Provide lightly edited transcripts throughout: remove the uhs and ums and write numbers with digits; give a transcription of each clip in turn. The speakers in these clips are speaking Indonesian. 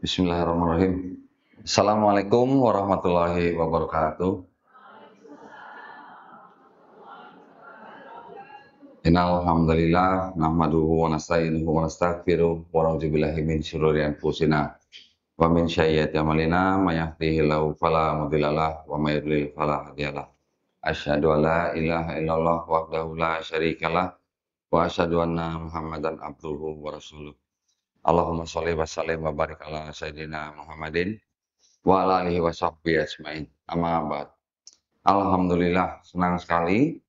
Bismillahirrahmanirrahim. Assalamualaikum warahmatullahi wabarakatuh. Innal hamdalillah nahmaduhu wa nasta'inuhu wa nastaghfiruh wa na'udzubillahi min syururi anfusina wa min sayyiati a'malina may yahdihillahu fala mudhillalah wa may yudlil fala hadiyalah. Asyhadu an la ilaha illallah wahdahu la syarikalah wa asyhadu anna Muhammadan abduhu wa rasuluh. Allahumma sholli wa sallim wa barik ala sayyidina Muhammadin wa ala alihi wa sahbihi ajmain. Amma ba'd. Alhamdulillah, senang sekali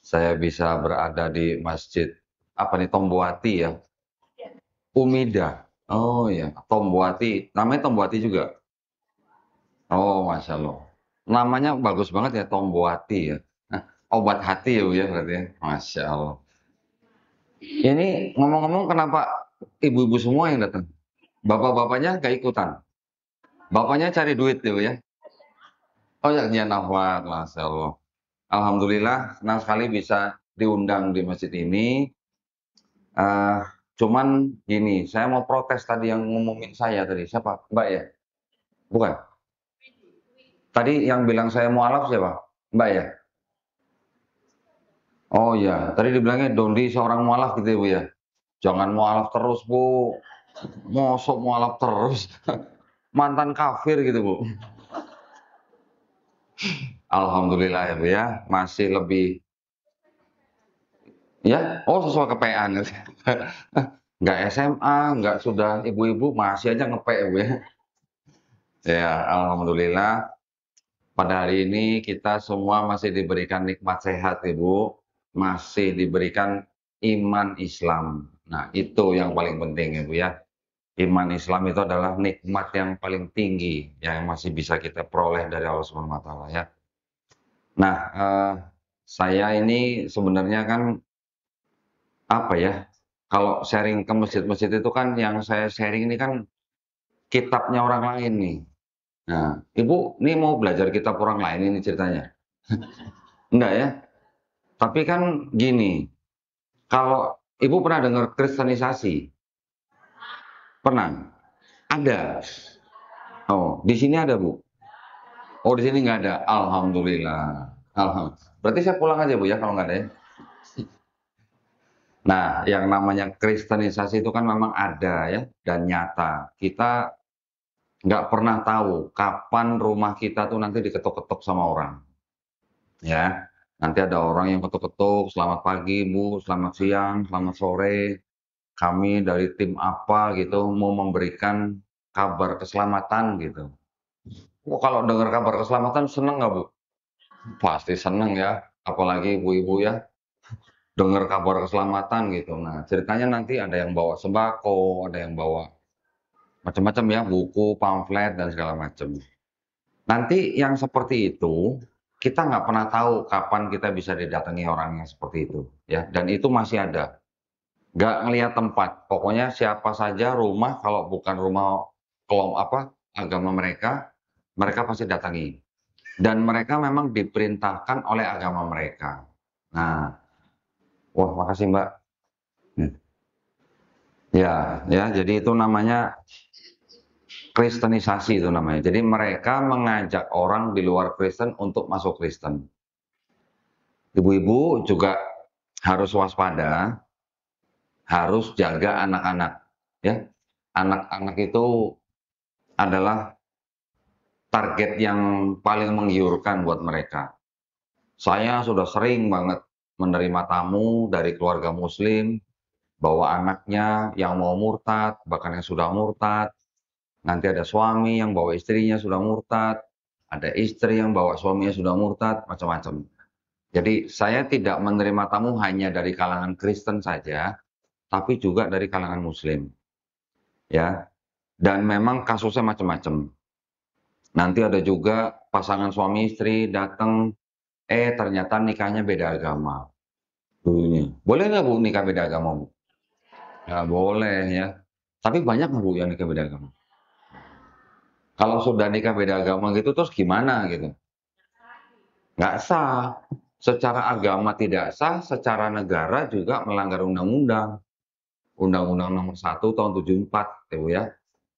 saya bisa berada di masjid apa nih, Tombuati ya? Umida. Oh ya, Tombuati. Namanya Tombuati juga. Oh, Masya Allah. Namanya bagus banget ya, Tombuati ya. Nah, obat hati ya Bu ya berarti ya. Masya Allah. Ini ngomong-ngomong, kenapa ibu-ibu semua yang datang? Bapak-bapaknya nggak ikutan. Bapaknya cari duit ya Bu ya. Oh ya, nafas, Masya Allah. Alhamdulillah, senang sekali bisa diundang di masjid ini. Eh, Cuman gini, saya mau protes tadi yang ngumumin saya tadi. Siapa? Mbak ya? Bukan? Tadi yang bilang saya mualaf siapa? Mbak ya? Oh iya, tadi dibilangnya Dondi seorang mualaf gitu ya Bu ya? Jangan mualaf terus Bu. Mosok mualaf terus. Mantan kafir gitu Bu. Alhamdulillah ya Bu ya, masih lebih ya. Oh, sesuai kepean. Nggak SMA, nggak sudah ibu-ibu, masih aja ngepek ya Bu ya. Ya, alhamdulillah pada hari ini kita semua masih diberikan nikmat sehat Ibu, masih diberikan iman Islam. Nah, itu yang paling penting Ibu ya. Iman Islam itu adalah nikmat yang paling tinggi yang masih bisa kita peroleh dari Allah Subhanahu wa taala ya. Nah, saya ini sebenarnya kan apa ya, kalau sharing ke masjid-masjid itu kan yang saya sharing ini kan kitabnya orang lain nih. Nah, Ibu ini mau belajar kitab orang lain ini ceritanya? Enggak ya? Tapi kan gini, kalau Ibu pernah dengar kristenisasi? Pernah? Ada? Oh, di sini ada Bu? Oh, di sini nggak ada? Alhamdulillah. Alhamdulillah. Berarti saya pulang aja Bu ya kalau nggak ada ya? Nah, yang namanya kristenisasi itu kan memang ada ya, dan nyata. Kita nggak pernah tahu kapan rumah kita tuh nanti diketuk-ketuk sama orang. Ya, nanti ada orang yang ketuk-ketuk, "Selamat pagi Bu, selamat siang, selamat sore. Kami dari tim apa gitu mau memberikan kabar keselamatan," gitu. Oh, kalau dengar kabar keselamatan seneng nggak Bu? Pasti seneng ya, apalagi ibu-ibu ya, dengar kabar keselamatan gitu. Nah, ceritanya nanti ada yang bawa sembako, ada yang bawa macam-macam ya, buku, pamflet, dan segala macam. Nanti yang seperti itu, kita nggak pernah tahu kapan kita bisa didatangi orang yang seperti itu, ya. Dan itu masih ada. Nggak ngelihat tempat. Pokoknya siapa saja rumah, kalau bukan rumah agama mereka, mereka pasti datangi. Dan mereka memang diperintahkan oleh agama mereka. Nah, wah makasih Mbak. Hmm. Ya, ya, jadi itu namanya kristenisasi itu namanya. Jadi mereka mengajak orang di luar Kristen untuk masuk Kristen. Ibu-ibu juga harus waspada, harus jaga anak-anak. Ya, anak-anak itu adalah target yang paling menggiurkan buat mereka. Saya sudah sering banget menerima tamu dari keluarga Muslim, bawa anaknya yang mau murtad, bahkan yang sudah murtad. Nanti ada suami yang bawa istrinya sudah murtad, ada istri yang bawa suaminya sudah murtad, macam-macam. Jadi saya tidak menerima tamu hanya dari kalangan Kristen saja, tapi juga dari kalangan Muslim, ya. Dan memang kasusnya macam-macam. Nanti ada juga pasangan suami istri datang, ternyata nikahnya beda agama dulunya. Boleh nggak Bu nikah beda agama Bu? Nggak boleh ya. Tapi banyak nggak Bu yang nikah beda agama? Kalau sudah nikah beda agama gitu terus gimana gitu? Nggak sah. Secara agama tidak sah, secara negara juga melanggar undang-undang. Undang-Undang nomor 1 tahun 74, ya Bu ya.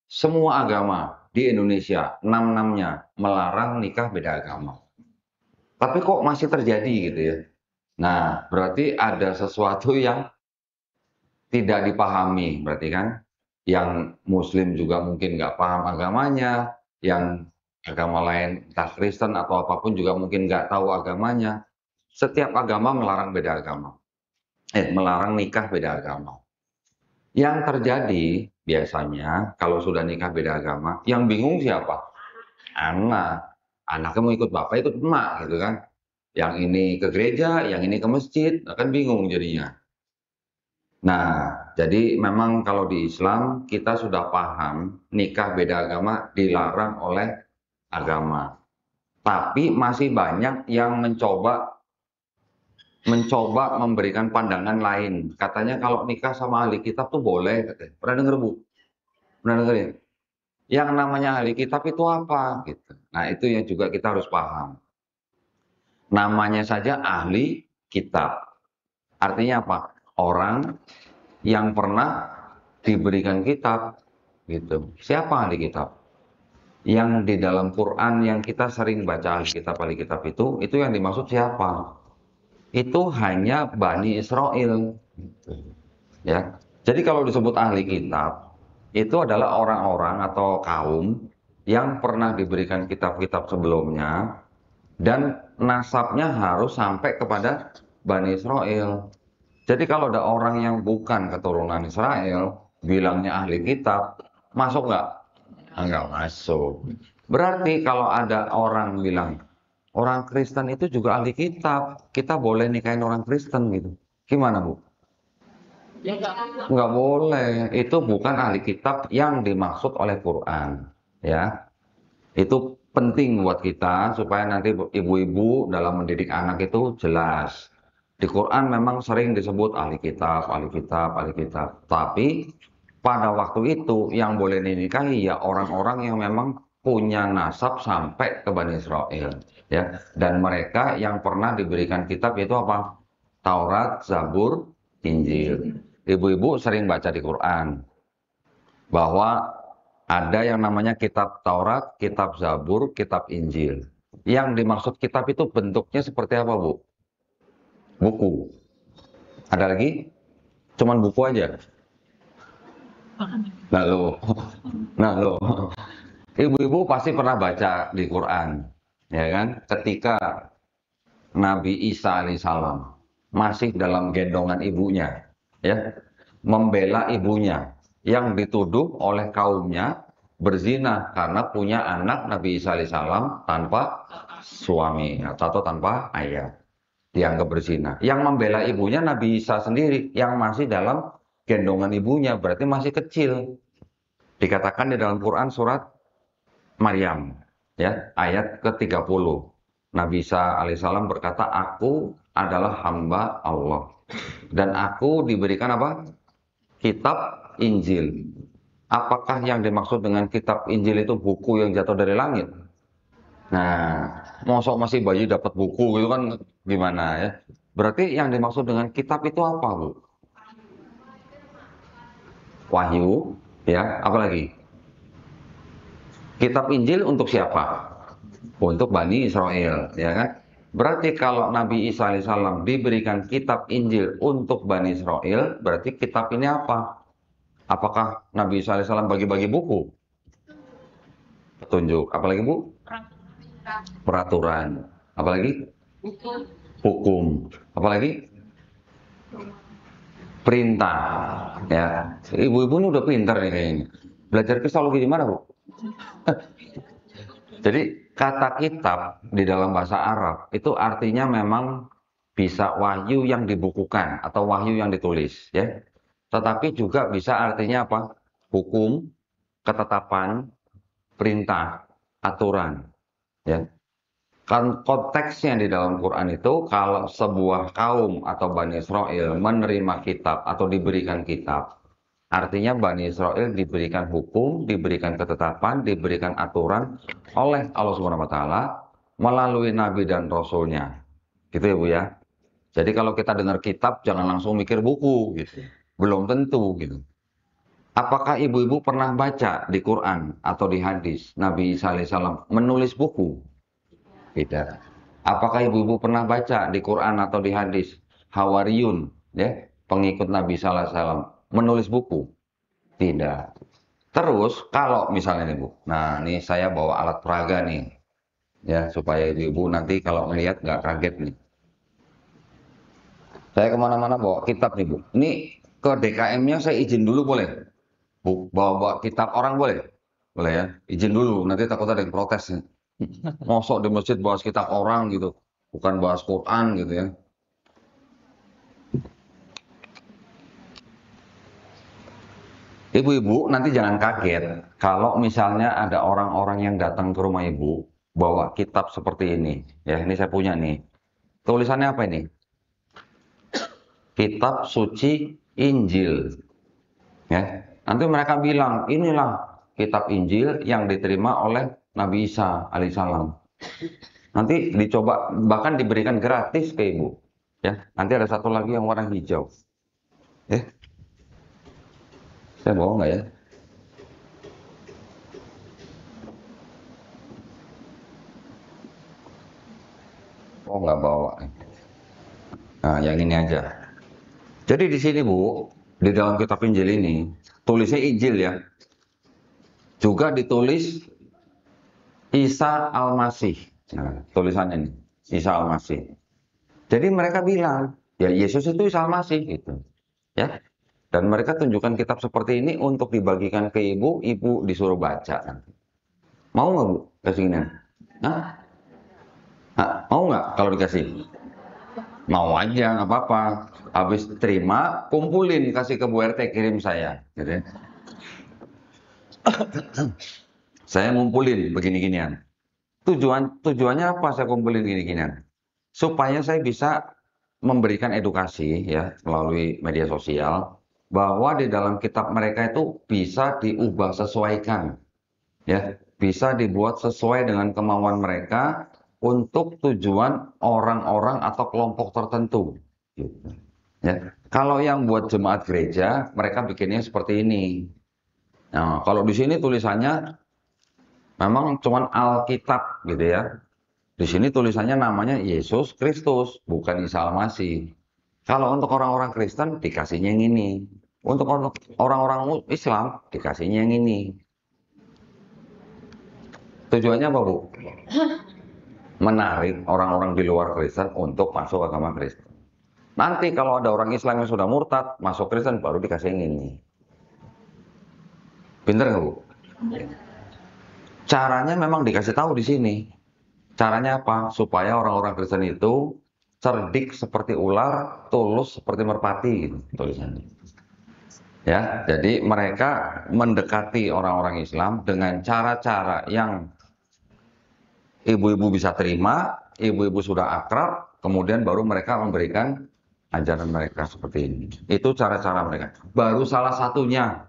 semua agama di Indonesia, enam-enamnya melarang nikah beda agama. Tapi kok masih terjadi gitu ya. Nah, berarti ada sesuatu yang tidak dipahami, berarti kan. Yang Muslim juga mungkin nggak paham agamanya, yang agama lain, entah Kristen atau apapun juga mungkin nggak tahu agamanya. Setiap agama melarang beda agama. Melarang nikah beda agama. Yang terjadi biasanya kalau sudah nikah beda agama, yang bingung siapa? Anak. Anaknya mau ikut bapak, ikut emak gitu kan. Yang ini ke gereja, yang ini ke masjid, kan bingung jadinya. Nah, jadi memang kalau di Islam kita sudah paham nikah beda agama dilarang oleh agama. Tapi masih banyak yang mencoba memberikan pandangan lain. Katanya kalau nikah sama ahli kitab tuh boleh, katanya. Pernah denger, Bu? Pernah denger ya? Yang namanya ahli kitab itu apa gitu. Nah, itu yang juga kita harus paham. Namanya saja ahli kitab. Artinya apa? Orang yang pernah diberikan kitab gitu. Siapa ahli kitab? Yang di dalam Quran yang kita sering baca ahli kitab itu yang dimaksud siapa? Itu hanya Bani Israel. Ya. Jadi kalau disebut ahli kitab, itu adalah orang-orang atau kaum yang pernah diberikan kitab-kitab sebelumnya dan nasabnya harus sampai kepada Bani Israel. Jadi kalau ada orang yang bukan keturunan Israel, bilangnya ahli kitab, masuk nggak? Nggak masuk. Berarti kalau ada orang bilang, orang Kristen itu juga ahli kitab, kita boleh nikahin orang Kristen gitu. Gimana, Bu? Nggak boleh. Itu bukan ahli kitab yang dimaksud oleh Quran. Ya, itu penting buat kita supaya nanti ibu-ibu dalam mendidik anak itu jelas. Di Quran memang sering disebut ahli kitab, ahli kitab, ahli kitab. Tapi pada waktu itu yang boleh dinikahi ya orang-orang yang memang punya nasab sampai ke Bani Israel. Ya, dan mereka yang pernah diberikan kitab itu apa? Taurat, Zabur, Injil. Ibu-ibu sering baca di Quran bahwa ada yang namanya kitab Taurat, kitab Zabur, kitab Injil. Yang dimaksud kitab itu bentuknya seperti apa, Bu? Buku. Ada lagi? Cuman buku aja. Nah, lo. Nah, lo. Ibu-ibu pasti pernah baca di Quran, ya kan? Ketika Nabi Isa alaihissalam masih dalam gendongan ibunya, ya, membela ibunya yang dituduh oleh kaumnya berzina karena punya anak Nabi Isa alaihissalam tanpa suami atau tanpa ayah, dianggap berzina. Yang membela ibunya Nabi Isa sendiri yang masih dalam gendongan ibunya, berarti masih kecil. Dikatakan di dalam Quran surat Maryam, ya, ayat ke-30. Nabi Isa alaihissalam berkata, aku adalah hamba Allah. Dan aku diberikan apa? Kitab Injil. Apakah yang dimaksud dengan kitab Injil itu buku yang jatuh dari langit? Nah, mosok masih bayi dapat buku itu kan gimana ya? Berarti yang dimaksud dengan kitab itu apa, Bu? Wahyu, ya, apalagi? Kitab Injil untuk siapa? Untuk Bani Israel, ya kan? Berarti kalau Nabi Isa alaihissalam diberikan kitab Injil untuk Bani Israel, berarti kitab ini apa? Apakah Nabi Isa alaihissalam bagi-bagi buku? Petunjuk. Apalagi, Bu? Peraturan. Apalagi? Hukum. Apalagi? Perintah. Ya, ibu-ibu ini udah pintar nih kayaknya. Belajar kristologi di mana, Bu? Jadi kata kitab di dalam bahasa Arab itu artinya memang bisa wahyu yang dibukukan atau wahyu yang ditulis, ya. Tetapi juga bisa artinya apa? Hukum, ketetapan, perintah, aturan, ya. Kan konteksnya di dalam Quran itu kalau sebuah kaum atau Bani Israel menerima kitab atau diberikan kitab, artinya Bani Israel diberikan hukum, diberikan ketetapan, diberikan aturan oleh Allah Subhanahu wa taala melalui nabi dan rasulnya. Gitu ya, Bu ya. Jadi kalau kita dengar kitab jangan langsung mikir buku gitu. Belum tentu gitu. Apakah ibu-ibu pernah baca di Quran atau di hadis Nabi Isa alaihissalam menulis buku? Tidak. Apakah ibu-ibu pernah baca di Quran atau di hadis Hawariyun, ya, pengikut Nabi Isa alaihissalam menulis buku? Tidak. Terus kalau misalnya nih Bu, nah ini saya bawa alat peraga nih, ya supaya ibu-ibu nanti kalau melihat nggak kaget nih. Saya kemana-mana bawa kitab nih Bu. Ini ke DKM-nya saya izin dulu boleh? Bu, bawa-bawa kitab orang boleh? Boleh ya? Izin dulu, nanti takut ada yang protes nih. Mosok di masjid bahas kitab orang gitu, bukan bahas Quran gitu ya. Ibu-ibu nanti jangan kaget kalau misalnya ada orang-orang yang datang ke rumah ibu bawa kitab seperti ini. Ya, ini saya punya nih. Tulisannya apa ini? Kitab suci Injil. Ya, nanti mereka bilang inilah kitab Injil yang diterima oleh Nabi Isa alaihissalam. Nanti dicoba bahkan diberikan gratis ke ibu. Ya, nanti ada satu lagi yang warna hijau. Ya, saya bohong nggak ya? Oh nggak bawa. Nah, yang ini aja. Jadi di sini Bu, di dalam kitab Injil ini, tulisnya Injil ya. Juga ditulis Isa Al-Masih. Nah, tulisannya ini, Isa Al-Masih. Jadi mereka bilang, ya Yesus itu Isa Al-Masih gitu. Ya. Dan mereka tunjukkan kitab seperti ini untuk dibagikan ke ibu, ibu disuruh baca. Mau nggak Bu kasih ini? Hah? Hah? Mau nggak kalau dikasih? Mau aja, nggak apa-apa. Habis terima, kumpulin, kasih ke Bu RT, kirim saya. Gitu ya. Saya ngumpulin begini-ginian. Tujuannya apa saya kumpulin gini-ginian? Supaya saya bisa memberikan edukasi ya melalui media sosial bahwa di dalam kitab mereka itu bisa diubah sesuaikan ya, bisa dibuat sesuai dengan kemauan mereka untuk tujuan orang-orang atau kelompok tertentu. Gitu. Ya. Kalau yang buat jemaat gereja, mereka bikinnya seperti ini. Nah, kalau di sini tulisannya memang cuman Alkitab gitu ya. Di sini tulisannya namanya Yesus Kristus, bukan Isa Al-Masih. Kalau untuk orang-orang Kristen dikasihnya yang ini. Untuk orang-orang Islam dikasihnya yang ini. Tujuannya apa, Bu? Menarik orang-orang di luar Kristen untuk masuk agama Kristen. Nanti kalau ada orang Islam yang sudah murtad, masuk Kristen baru dikasih yang ini. Pinter nggak, Bu? Caranya memang dikasih tahu di sini. Caranya apa? Supaya orang-orang Kristen itu cerdik seperti ular, tulus seperti merpati, gitu, tulisannya. Ya, jadi mereka mendekati orang-orang Islam dengan cara-cara yang ibu-ibu bisa terima, ibu-ibu sudah akrab, kemudian baru mereka memberikan ajaran mereka seperti ini. Itu cara-cara mereka. Baru salah satunya,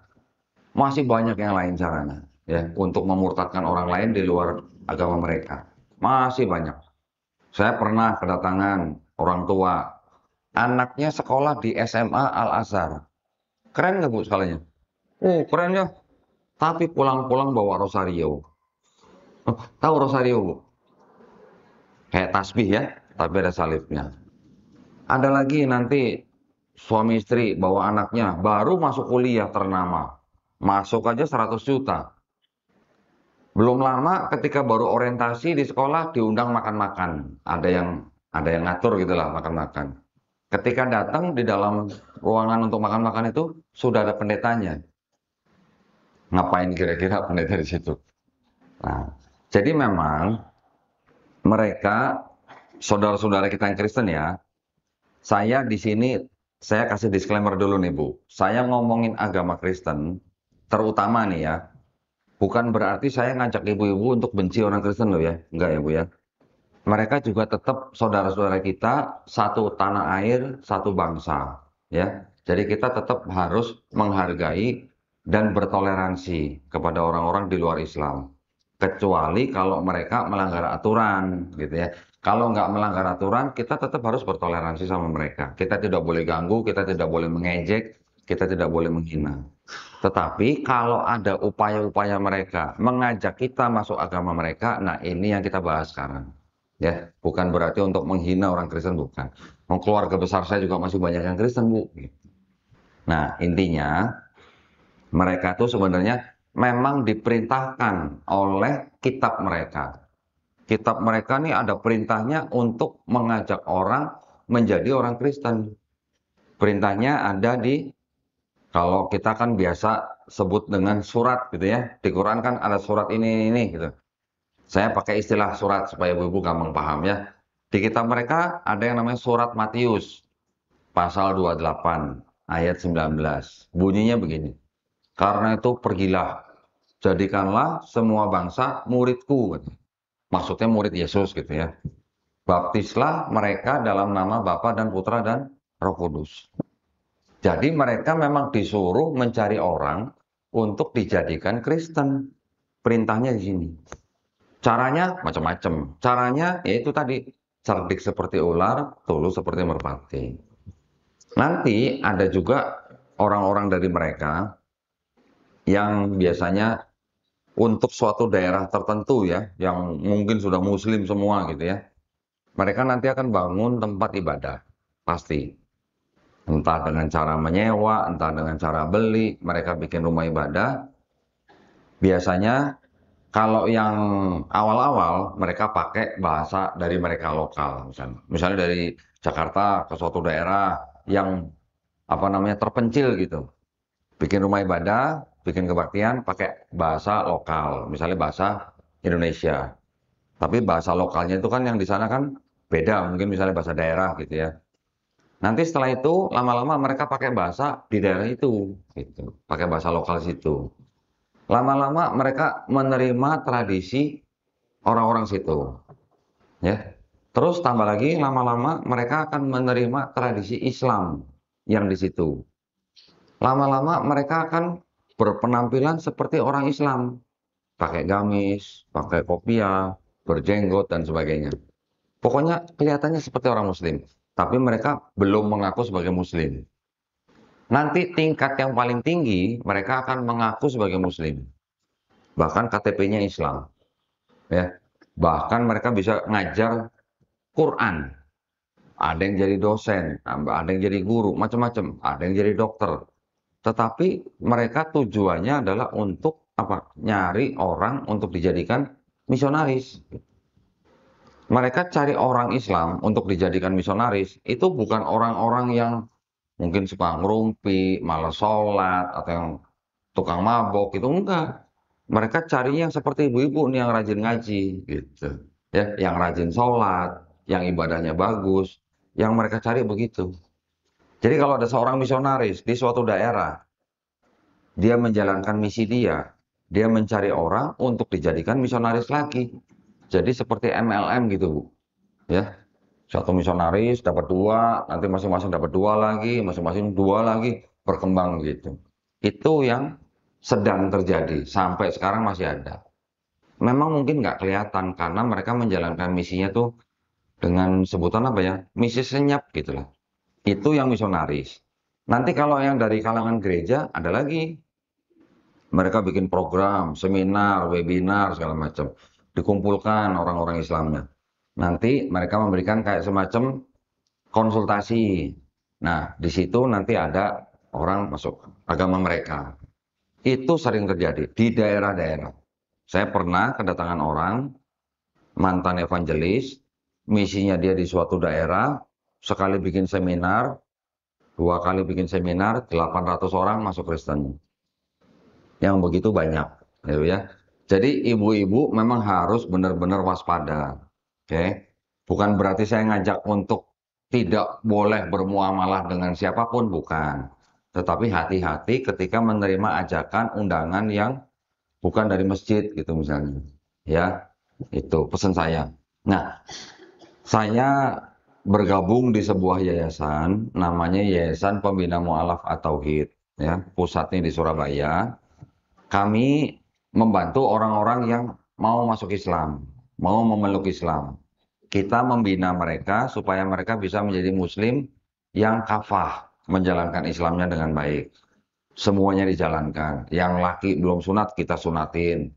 masih banyak yang lain caranya, ya, untuk memurtadkan orang lain di luar agama mereka. Masih banyak. Saya pernah kedatangan orang tua, anaknya sekolah di SMA Al-Azhar. Keren nggak Bu sekalinya? Oh, keren ya. Tapi pulang-pulang bawa rosario. Oh, tahu rosario, Bu? Kayak tasbih ya, tapi ada salibnya. Ada lagi nanti suami istri bawa anaknya, baru masuk kuliah ternama. Masuk aja 100 juta. Belum lama ketika baru orientasi di sekolah diundang makan-makan. Ada yang ngatur gitulah makan-makan. Ketika datang di dalam ruangan untuk makan-makan itu sudah ada pendetanya. Ngapain kira-kira pendeta di situ? Nah, jadi memang mereka saudara-saudara kita yang Kristen ya. Saya di sini saya kasih disclaimer dulu nih Bu. Saya ngomongin agama Kristen, terutama nih ya. Bukan berarti saya ngajak ibu-ibu untuk benci orang Kristen loh ya. Enggak ya Bu ya. Mereka juga tetap saudara-saudara kita, satu tanah air, satu bangsa. Ya, jadi kita tetap harus menghargai dan bertoleransi kepada orang-orang di luar Islam. Kecuali kalau mereka melanggar aturan, gitu ya. Kalau nggak melanggar aturan, kita tetap harus bertoleransi sama mereka. Kita tidak boleh ganggu, kita tidak boleh mengejek, kita tidak boleh menghina. Tetapi kalau ada upaya-upaya mereka mengajak kita masuk agama mereka, nah ini yang kita bahas sekarang. Ya, bukan berarti untuk menghina orang Kristen, bukan. Keluarga besar saya juga masih banyak yang Kristen, Bu. Nah, intinya mereka itu sebenarnya memang diperintahkan oleh kitab mereka. Kitab mereka nih ada perintahnya untuk mengajak orang menjadi orang Kristen. Perintahnya ada di, kalau kita kan biasa sebut dengan surat gitu ya. Di Quran kan ada surat ini gitu. Saya pakai istilah surat supaya ibu-ibu gampang paham ya. Di kitab mereka ada yang namanya surat Matius pasal 28 ayat 19. Bunyinya begini. Karena itu pergilah, jadikanlah semua bangsa muridku. Maksudnya murid Yesus gitu ya. Baptislah mereka dalam nama Bapa dan Putra dan Roh Kudus. Jadi mereka memang disuruh mencari orang untuk dijadikan Kristen. Perintahnya di sini. Caranya macam-macam. Caranya yaitu tadi, cerdik seperti ular, tulus seperti merpati. Nanti ada juga orang-orang dari mereka yang biasanya untuk suatu daerah tertentu ya, yang mungkin sudah muslim semua gitu ya. Mereka nanti akan bangun tempat ibadah, pasti. Entah dengan cara menyewa, entah dengan cara beli, mereka bikin rumah ibadah. Biasanya kalau yang awal-awal mereka pakai bahasa dari mereka lokal, misalnya dari Jakarta ke suatu daerah yang apa namanya terpencil gitu, bikin rumah ibadah, bikin kebaktian pakai bahasa lokal, misalnya bahasa Indonesia. Tapi bahasa lokalnya itu kan yang di sana kan beda, mungkin misalnya bahasa daerah gitu ya. Nanti setelah itu lama-lama mereka pakai bahasa di daerah itu, gitu, pakai bahasa lokal situ. Lama-lama mereka menerima tradisi orang-orang situ, ya. Terus tambah lagi lama-lama mereka akan menerima tradisi Islam yang di situ. Lama-lama mereka akan berpenampilan seperti orang Islam, pakai gamis, pakai kopiah, berjenggot dan sebagainya. Pokoknya kelihatannya seperti orang Muslim, tapi mereka belum mengaku sebagai Muslim. Nanti tingkat yang paling tinggi mereka akan mengaku sebagai Muslim, bahkan KTP-nya Islam, ya. Bahkan mereka bisa ngajar Quran. Ada yang jadi dosen, ada yang jadi guru, macam-macam, ada yang jadi dokter. Tetapi mereka tujuannya adalah untuk apa? Nyari orang untuk dijadikan misionaris. Mereka cari orang Islam untuk dijadikan misionaris, itu bukan orang-orang yang mungkin suka ngerumpi, malas sholat, atau yang tukang mabok, itu enggak. Mereka carinya yang seperti ibu-ibu nih yang rajin ngaji, gitu. Ya, yang rajin sholat, yang ibadahnya bagus, yang mereka cari begitu. Jadi kalau ada seorang misionaris di suatu daerah, dia menjalankan misi dia mencari orang untuk dijadikan misionaris lagi. Jadi seperti MLM gitu, Bu. Ya, satu misionaris dapat dua, nanti masing-masing dapat dua lagi, masing-masing dua lagi, berkembang gitu. Itu yang sedang terjadi, sampai sekarang masih ada. Memang mungkin nggak kelihatan, karena mereka menjalankan misinya tuh dengan sebutan apa ya, misi senyap gitu lah. Itu yang misionaris. Nanti kalau yang dari kalangan gereja, ada lagi. Mereka bikin program, seminar, webinar, segala macam. Dikumpulkan orang-orang Islamnya. Nanti mereka memberikan kayak semacam konsultasi. Nah, di situ nanti ada orang masuk agama mereka. Itu sering terjadi di daerah-daerah. Saya pernah kedatangan orang, mantan evangelis, misinya dia di suatu daerah, sekali bikin seminar, dua kali bikin seminar, 800 orang masuk Kristen. Yang begitu banyak, gitu ya. Jadi ibu-ibu memang harus benar-benar waspada. Oke. Bukan berarti saya ngajak untuk tidak boleh bermuamalah dengan siapapun, bukan. Tetapi hati-hati ketika menerima ajakan undangan yang bukan dari masjid gitu misalnya. Ya, itu pesan saya. Nah, saya bergabung di sebuah yayasan, namanya Yayasan Pembina Mu'alaf at-Tauhid, ya, pusatnya di Surabaya. Kami membantu orang-orang yang mau masuk Islam, mau memeluk Islam. Kita membina mereka supaya mereka bisa menjadi Muslim yang kafah. menjalankan Islamnya dengan baik. Semuanya dijalankan. Yang laki belum sunat kita sunatin.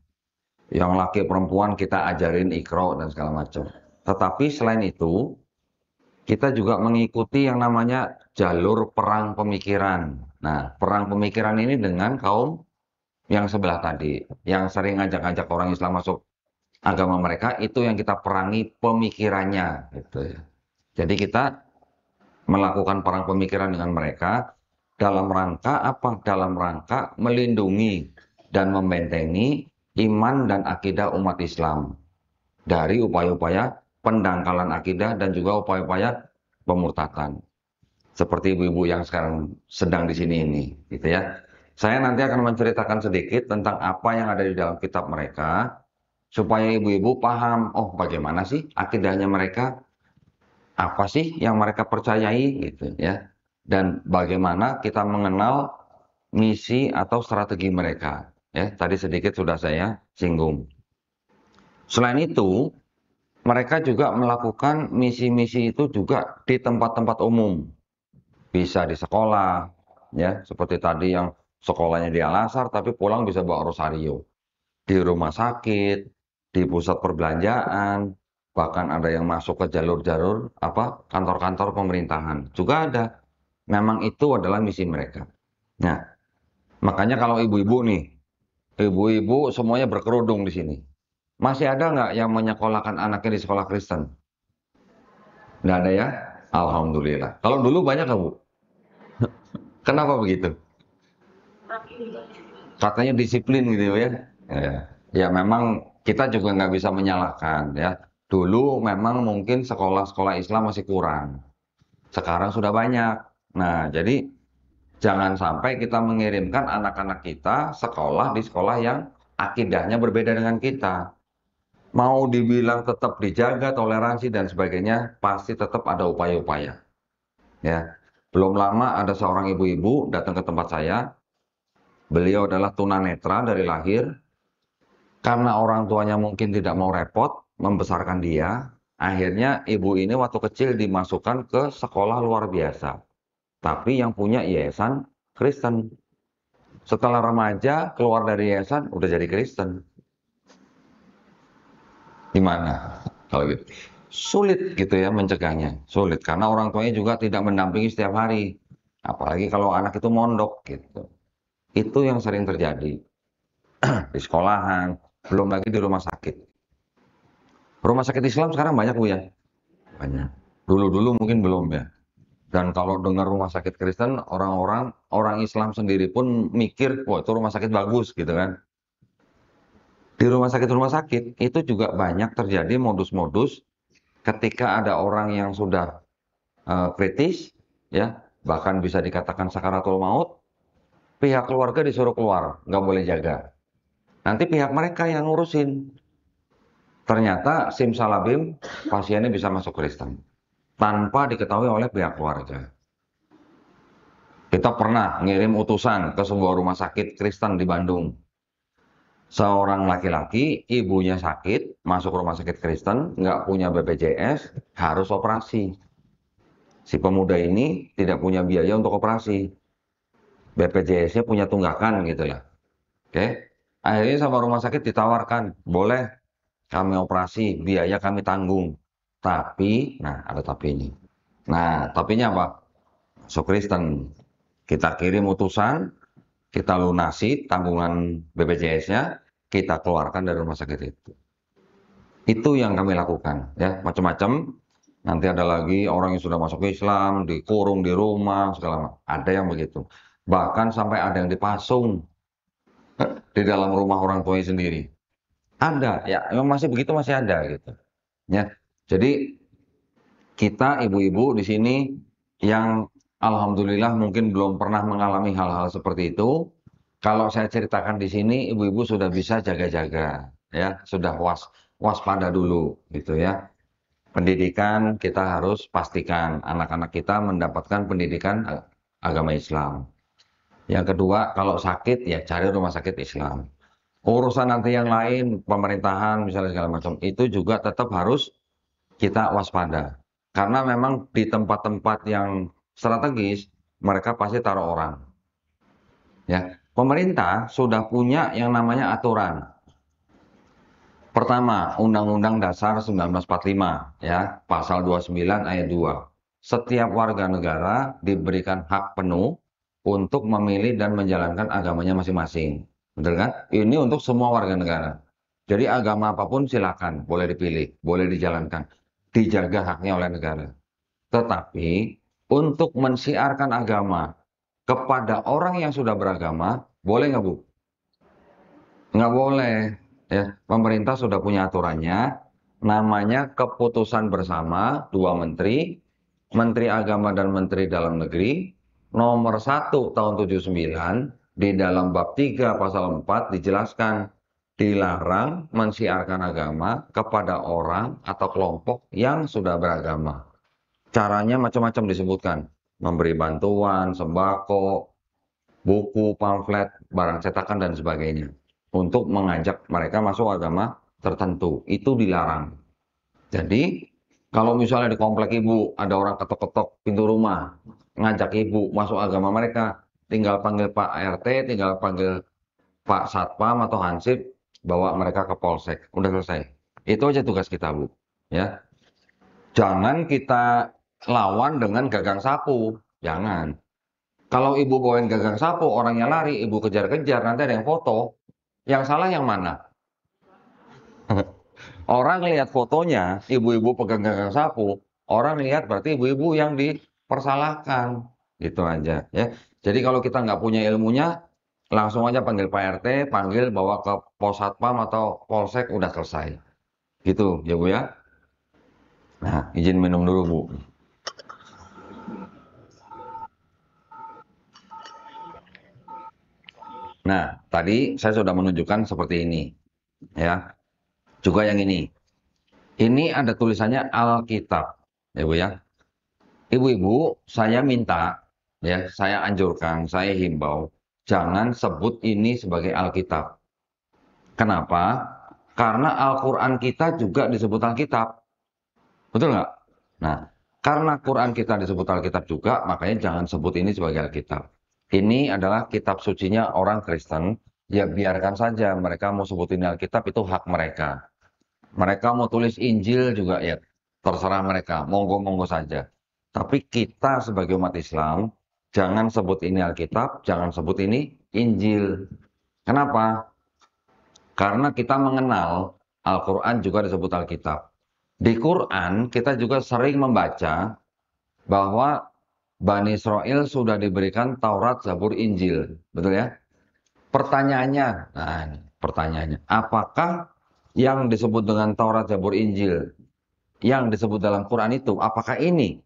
Yang laki perempuan kita ajarin ikro dan segala macam. Tetapi selain itu, kita juga mengikuti yang namanya jalur perang pemikiran. Nah, perang pemikiran ini dengan kaum yang sebelah tadi, yang sering ngajak-ngajak orang Islam masuk agama mereka, itu yang kita perangi pemikirannya, gitu ya. Jadi kita melakukan perang pemikiran dengan mereka dalam rangka apa? Dalam rangka melindungi dan membentengi iman dan akidah umat Islam dari upaya-upaya pendangkalan akidah dan juga upaya-upaya pemurtadan. Seperti ibu-ibu yang sekarang sedang di sini ini, gitu ya. Saya nanti akan menceritakan sedikit tentang apa yang ada di dalam kitab mereka, supaya ibu-ibu paham, oh bagaimana sih akidahnya mereka, apa sih yang mereka percayai, gitu ya. Dan bagaimana kita mengenal misi atau strategi mereka. Ya, tadi sedikit sudah saya singgung. Selain itu, mereka juga melakukan misi-misi itu juga di tempat-tempat umum. Bisa di sekolah, ya, seperti tadi yang sekolahnya di Al-Azhar tapi pulang bisa bawa rosario. Di rumah sakit, di pusat perbelanjaan, bahkan ada yang masuk ke jalur-jalur apa kantor-kantor pemerintahan. Juga ada. Memang itu adalah misi mereka. Nah, makanya kalau ibu-ibu nih, ibu-ibu semuanya berkerudung di sini. Masih ada nggak yang menyekolahkan anaknya di sekolah Kristen? Nggak ada ya? Alhamdulillah. Kalau dulu banyak nggak, Bu? Kenapa begitu? Katanya disiplin gitu ya. Ya, ya memang kita juga nggak bisa menyalahkan ya. Dulu memang mungkin sekolah-sekolah Islam masih kurang. Sekarang sudah banyak. Nah, jadi jangan sampai kita mengirimkan anak-anak kita sekolah di sekolah yang akidahnya berbeda dengan kita. Mau dibilang tetap dijaga toleransi dan sebagainya, pasti tetap ada upaya-upaya. Ya, belum lama ada seorang ibu-ibu datang ke tempat saya. Beliau adalah tunanetra dari lahir. Karena orang tuanya mungkin tidak mau repot membesarkan dia, akhirnya ibu ini waktu kecil dimasukkan ke sekolah luar biasa. Tapi yang punya yayasan Kristen. Setelah remaja keluar dari yayasan udah jadi Kristen. Gimana kalau gitu? Sulit gitu ya mencegahnya. Sulit karena orang tuanya juga tidak mendampingi setiap hari. Apalagi kalau anak itu mondok gitu. Itu yang sering terjadi di sekolahan, belum lagi di rumah sakit. Rumah sakit Islam sekarang banyak, Bu ya? Banyak. Dulu-dulu mungkin belum ya. Dan kalau dengar rumah sakit Kristen, orang Islam sendiri pun mikir, wah itu rumah sakit bagus gitu kan. Di rumah sakit itu juga banyak terjadi modus-modus ketika ada orang yang sudah kritis, ya bahkan bisa dikatakan sakaratul maut, pihak keluarga disuruh keluar, nggak boleh jaga. Nanti pihak mereka yang ngurusin. Ternyata simsalabim pasiennya bisa masuk Kristen tanpa diketahui oleh pihak keluarga. Kita pernah ngirim utusan ke sebuah rumah sakit Kristen di Bandung. Seorang laki-laki, ibunya sakit, masuk rumah sakit Kristen, nggak punya BPJS, harus operasi. Si pemuda ini tidak punya biaya untuk operasi. BPJS-nya punya tunggakan gitu ya. Oke. Akhirnya sama rumah sakit ditawarkan, boleh kami operasi, biaya kami tanggung. Tapi, nah ada tapi ini. Nah, tapinya apa? So Kristen. Kita kirim utusan, kita lunasi tanggungan BPJS-nya, kita keluarkan dari rumah sakit itu. Itu yang kami lakukan, ya macam-macam. Nanti ada lagi orang yang sudah masuk Islam, dikurung di rumah, segala macam. Ada yang begitu. Bahkan sampai ada yang dipasung di dalam rumah orang tuanya sendiri. Ada, ya memang masih begitu masih ada gitu. Ya, jadi kita ibu-ibu di sini yang alhamdulillah mungkin belum pernah mengalami hal-hal seperti itu. Kalau saya ceritakan di sini, ibu-ibu sudah bisa jaga-jaga, ya, sudah waspada dulu, gitu ya. Pendidikan kita harus pastikan anak-anak kita mendapatkan pendidikan agama Islam. Yang kedua, kalau sakit ya cari rumah sakit Islam. Urusan nanti yang lain, pemerintahan misalnya segala macam, itu juga tetap harus kita waspada. Karena memang di tempat-tempat yang strategis, mereka pasti taruh orang. Ya, pemerintah sudah punya yang namanya aturan. Pertama, Undang-Undang Dasar 1945, ya, Pasal 29 ayat 2. Setiap warga negara diberikan hak penuh untuk memilih dan menjalankan agamanya masing-masing. Betul kan? Ini untuk semua warga negara. Jadi agama apapun silakan, boleh dipilih, boleh dijalankan. Dijaga haknya oleh negara. Tetapi untuk mensiarkan agama kepada orang yang sudah beragama, boleh nggak Bu? Nggak boleh. Ya, pemerintah sudah punya aturannya, namanya keputusan bersama dua menteri, Menteri Agama dan Menteri Dalam Negeri, nomor 1 tahun 79, di dalam bab 3 pasal 4 dijelaskan, dilarang mensiarkan agama kepada orang atau kelompok yang sudah beragama. Caranya macam-macam disebutkan, memberi bantuan, sembako, buku, pamflet, barang cetakan, dan sebagainya. Untuk mengajak mereka masuk agama tertentu. Itu dilarang. Jadi, kalau misalnya di komplek ibu, ada orang ketok-ketok pintu rumah, ngajak ibu masuk agama mereka, tinggal panggil Pak RT, tinggal panggil Pak Satpam atau Hansip, bawa mereka ke Polsek. Udah selesai. Itu aja tugas kita, Bu. Ya. Jangan kita lawan dengan gagang sapu. Jangan. Kalau ibu bawain gagang sapu, orangnya lari, ibu kejar-kejar, nanti ada yang foto. Yang salah yang mana? Orang lihat fotonya, ibu-ibu pegang gagang sapu, orang lihat berarti ibu-ibu yang dipersalahkan. Gitu aja ya. Jadi kalau kita nggak punya ilmunya, langsung aja panggil Pak RT, panggil bawa ke Pos Satpam atau Polsek, udah selesai. Gitu ya Bu ya. Nah, izin minum dulu Bu. Nah, tadi saya sudah menunjukkan seperti ini. Ya, juga yang ini. Ini ada tulisannya Alkitab, ya Bu ya. Ibu-ibu, saya minta, ya, saya anjurkan, saya himbau, jangan sebut ini sebagai Alkitab. Kenapa? Karena Al-Quran kita juga disebut Alkitab. Betul nggak? Nah, karena Quran kita disebut Alkitab juga, makanya jangan sebut ini sebagai Alkitab. Ini adalah kitab sucinya orang Kristen, ya biarkan saja mereka mau sebut ini Alkitab, itu hak mereka. Mereka mau tulis Injil juga ya, terserah mereka, monggo-monggo saja. Tapi kita sebagai umat Islam, jangan sebut ini Alkitab, jangan sebut ini Injil. Kenapa? Karena kita mengenal Al-Quran juga disebut Alkitab. Di Quran kita juga sering membaca bahwa Bani Israel sudah diberikan Taurat, Zabur, Injil. Betul ya? Pertanyaannya, nah ini pertanyaannya, apakah yang disebut dengan Taurat, Zabur, Injil yang disebut dalam Quran itu, apakah ini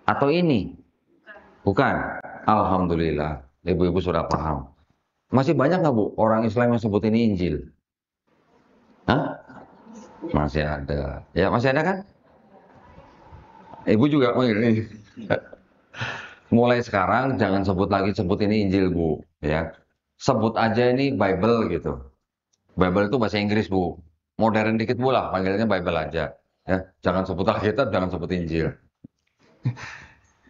atau ini? Bukan. Alhamdulillah, ibu-ibu sudah paham. Masih banyak nggak Bu orang Islam yang sebut ini Injil? Hah? Masih ada. Ya masih ada kan? Ibu juga oh, ini. Mulai sekarang jangan sebut lagi sebut ini Injil Bu. Ya, sebut aja ini Bible gitu. Bible itu bahasa Inggris Bu. Modern dikit Bu lah, panggilnya Bible aja. Ya, jangan sebut Alkitab, jangan sebut Injil.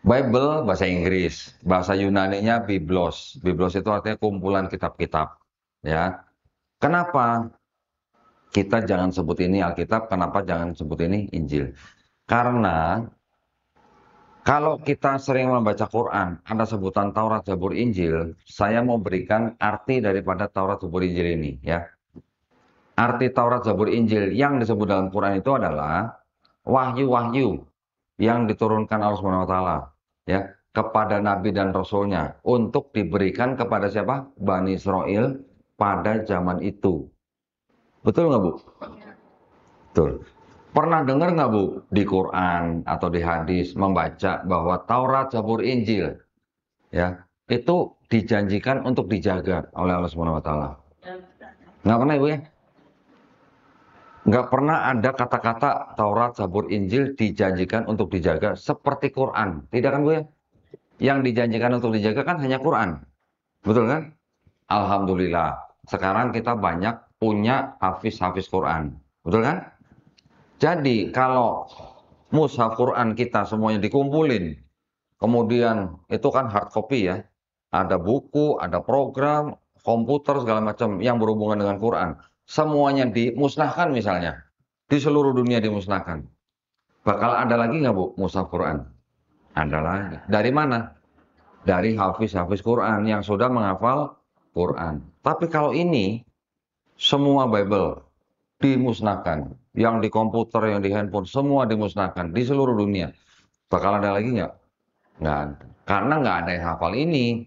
Bible bahasa Inggris, bahasa Yunaninya Biblos. Biblos itu artinya kumpulan kitab-kitab. Ya, kenapa kita jangan sebut ini Alkitab? Kenapa jangan sebut ini Injil? Karena kalau kita sering membaca Quran, ada sebutan Taurat, Zabur, Injil. Saya mau berikan arti daripada Taurat, Zabur, Injil ini, ya. Arti Taurat, Zabur, Injil yang disebut dalam Quran itu adalah wahyu-wahyu yang diturunkan Allah Subhanahu Wa Taala, ya, kepada Nabi dan Rasulnya untuk diberikan kepada siapa? Bani Israel pada zaman itu. Betul nggak Bu? Betul. Pernah dengar nggak Bu di Quran atau di hadis membaca bahwa Taurat, Zabur, Injil ya itu dijanjikan untuk dijaga oleh Allah Subhanahu Wa Taala? Nggak pernah Ibu ya? Nggak pernah ada kata-kata Taurat, Zabur, Injil dijanjikan untuk dijaga seperti Quran. Tidak kan Bu ya? Yang dijanjikan untuk dijaga kan hanya Quran. Betul kan? Alhamdulillah. Sekarang kita banyak punya hafiz-hafiz Quran. Betul kan? Jadi kalau mushaf Quran kita semuanya dikumpulin, kemudian itu kan hard copy ya. Ada buku, ada program, komputer segala macam yang berhubungan dengan Quran. Semuanya dimusnahkan misalnya. Di seluruh dunia dimusnahkan. Bakal ada lagi nggak Bu mushaf Quran? Ada lagi. Dari mana? Dari hafiz-hafiz Quran yang sudah menghafal Quran. Tapi kalau ini semua Bible dimusnahkan. Yang di komputer, yang di handphone, semua dimusnahkan di seluruh dunia. Bakal ada lagi nggak? Nggak ada. Karena nggak ada yang hafal ini.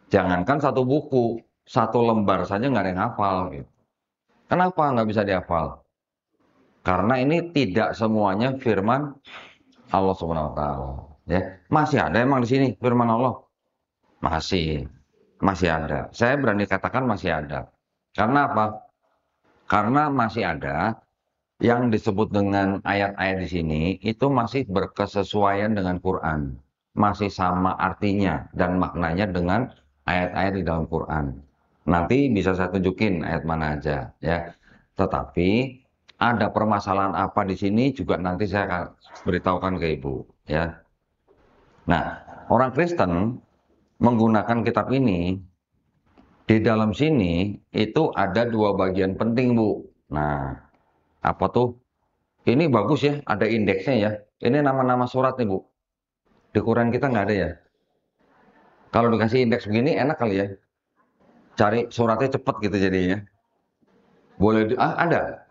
Jangankan satu buku, satu lembar saja nggak ada yang hafal. Gitu. Kenapa nggak bisa dihafal? Karena ini tidak semuanya firman Allah Subhanahu Wa Taala. Ya, masih ada emang di sini firman Allah. Masih ada. Saya berani katakan masih ada. Karena apa? Karena masih ada yang disebut dengan ayat-ayat di sini itu masih berkesesuaian dengan Quran. Masih sama artinya dan maknanya dengan ayat-ayat di dalam Quran. Nanti bisa saya tunjukin ayat mana aja ya. Tetapi ada permasalahan apa di sini juga nanti saya akan beritahukan ke Ibu ya. Nah, orang Kristen menggunakan kitab ini di dalam sini itu ada dua bagian penting, Bu. Nah, apa tuh? Ini bagus ya, ada indeksnya ya. Ini nama-nama surat nih, Bu. Di Quran kita nggak ada ya. Kalau dikasih indeks begini enak kali ya. Cari suratnya cepet gitu jadinya. Boleh, ada.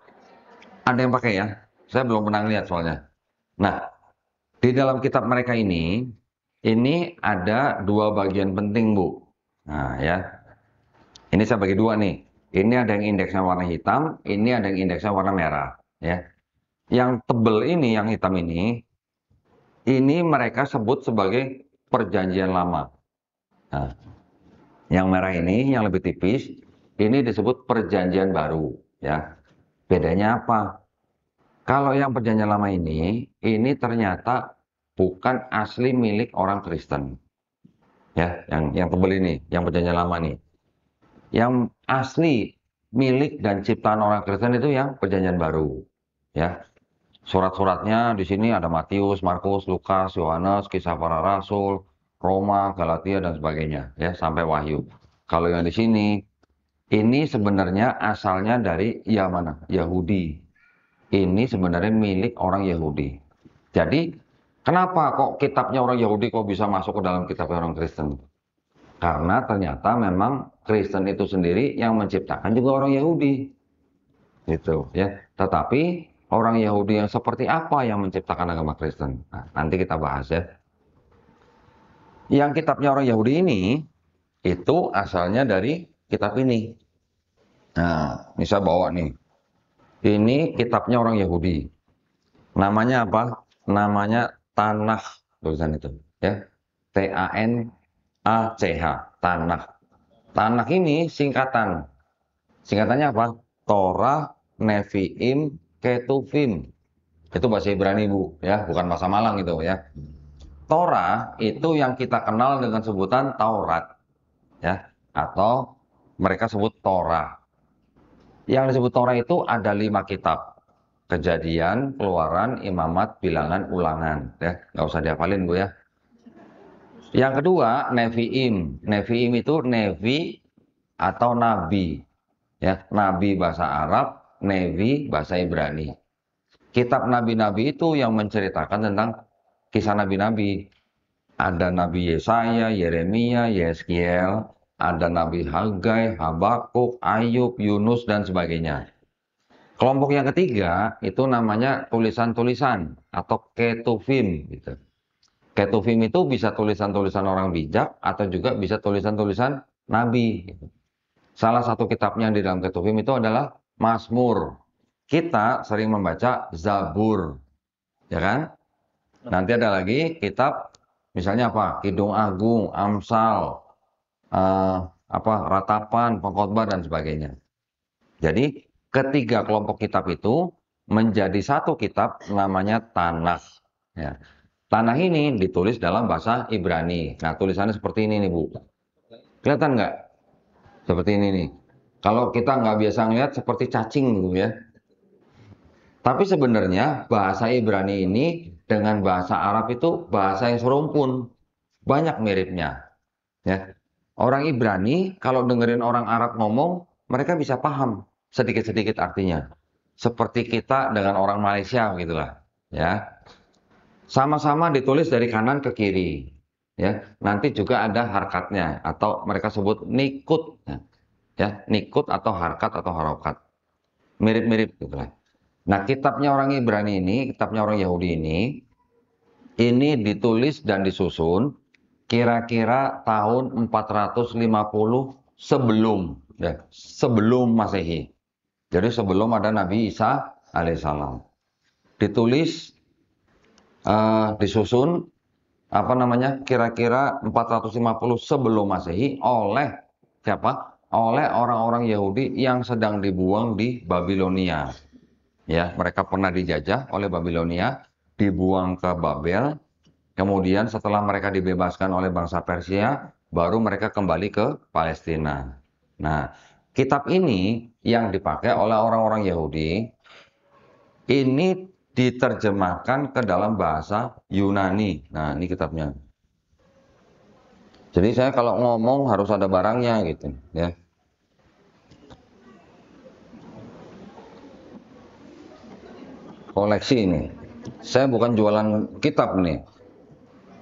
Ada yang pakai ya. Saya belum pernah lihat soalnya. Nah, di dalam kitab mereka ini ada dua bagian penting, Bu. Nah, ya. Ini saya bagi dua nih. Ini ada yang indeksnya warna hitam, ini ada yang indeksnya warna merah, ya. Yang tebel ini, yang hitam ini mereka sebut sebagai perjanjian lama. Nah, yang merah ini, yang lebih tipis, ini disebut perjanjian baru, ya. Bedanya apa? Kalau yang perjanjian lama ini ternyata bukan asli milik orang Kristen, ya. Yang tebel ini, yang perjanjian lama nih. Yang asli milik dan ciptaan orang Kristen itu yang perjanjian baru, ya. Surat-suratnya di sini ada Matius, Markus, Lukas, Yohanes, Kisah Para Rasul, Roma, Galatia dan sebagainya, ya, sampai Wahyu. Kalau yang di sini ini sebenarnya asalnya dari ya mana? Yahudi. Ini sebenarnya milik orang Yahudi. Jadi, kenapa kok kitabnya orang Yahudi kok bisa masuk ke dalam kitab orang Kristen? Karena ternyata memang Kristen itu sendiri yang menciptakan juga orang Yahudi. Gitu ya. Tetapi orang Yahudi yang seperti apa yang menciptakan agama Kristen? Nah, nanti kita bahas ya. Yang kitabnya orang Yahudi ini itu asalnya dari kitab ini. Nah, ini saya bawa nih. Ini kitabnya orang Yahudi. Namanya apa? Namanya Tanakh, tulisan itu ya. Tanach, Tanakh. Tanakh ini singkatan. Singkatannya apa? Torah, Nevi'im, Ketuvim. Itu bahasa Ibrani, Bu, ya, bukan bahasa Malang itu ya. Torah itu yang kita kenal dengan sebutan Taurat, ya, atau mereka sebut Torah. Yang disebut Torah itu ada 5 kitab. Kejadian, Keluaran, Imamat, Bilangan, Ulangan, ya, nggak usah dihafalin, Bu ya. Yang kedua, Nevi'im. Nevi'im itu Nevi atau Nabi, ya, Nabi bahasa Arab, Nevi bahasa Ibrani. Kitab nabi-nabi itu yang menceritakan tentang kisah nabi-nabi. Ada Nabi Yesaya, Yeremia, Yeskiel, ada Nabi Hagai, Habakuk, Ayub, Yunus, dan sebagainya. Kelompok yang ketiga itu namanya tulisan-tulisan atau ketuvim. Gitu. Ketuvim itu bisa tulisan-tulisan orang bijak atau juga bisa tulisan-tulisan nabi. Gitu. Salah satu kitabnya di dalam ketuvim itu adalah Mazmur. Kita sering membaca Zabur, ya kan? Nanti ada lagi kitab, misalnya apa? Kidung Agung, Amsal, Ratapan, Pengkhotbah dan sebagainya. Jadi ketiga kelompok kitab itu menjadi satu kitab namanya Tanakh. Ya. Tanakh ini ditulis dalam bahasa Ibrani. Nah, tulisannya seperti ini nih, Bu. Kelihatan nggak? Seperti ini nih. Kalau kita nggak biasa ngeliat seperti cacing gitu ya. Tapi sebenarnya bahasa Ibrani ini dengan bahasa Arab itu bahasa yang serumpun. banyak miripnya. Ya. Orang Ibrani kalau dengerin orang Arab ngomong, mereka bisa paham sedikit-sedikit artinya. Seperti kita dengan orang Malaysia gitulah. Ya. Sama-sama ditulis dari kanan ke kiri. Ya, nanti juga ada harkatnya atau mereka sebut nikut. Ya, nikut atau harkat atau harokat. Mirip-mirip gitu lah. Nah, kitabnya orang Ibrani ini, kitabnya orang Yahudi ini ditulis dan disusun kira-kira tahun 450 sebelum, ya, sebelum Masehi. Jadi sebelum ada Nabi Isa alaihissalam. Ditulis, disusun, apa namanya, kira-kira 450 sebelum Masehi oleh siapa? Oleh orang-orang Yahudi yang sedang dibuang di Babilonia. Ya, mereka pernah dijajah oleh Babilonia, dibuang ke Babel. Kemudian setelah mereka dibebaskan oleh bangsa Persia, baru mereka kembali ke Palestina. Nah, kitab ini yang dipakai oleh orang-orang Yahudi, ini diterjemahkan ke dalam bahasa Yunani. Nah, ini kitabnya. Jadi saya kalau ngomong harus ada barangnya gitu, ya. Koleksi ini. Saya bukan jualan kitab nih.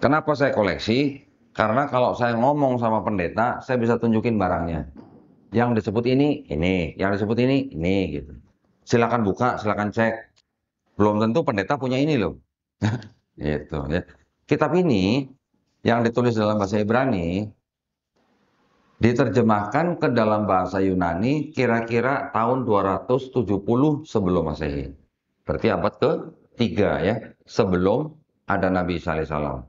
Kenapa saya koleksi? Karena kalau saya ngomong sama pendeta, saya bisa tunjukin barangnya. Yang disebut ini, yang disebut ini, gitu. Silakan buka, silakan cek. Belum tentu pendeta punya ini loh. Gitu ya. Kitab ini yang ditulis dalam bahasa Ibrani diterjemahkan ke dalam bahasa Yunani kira-kira tahun 270 sebelum Masehi. Berarti abad ke-3 ya, sebelum ada Nabi Isa alaihissalam.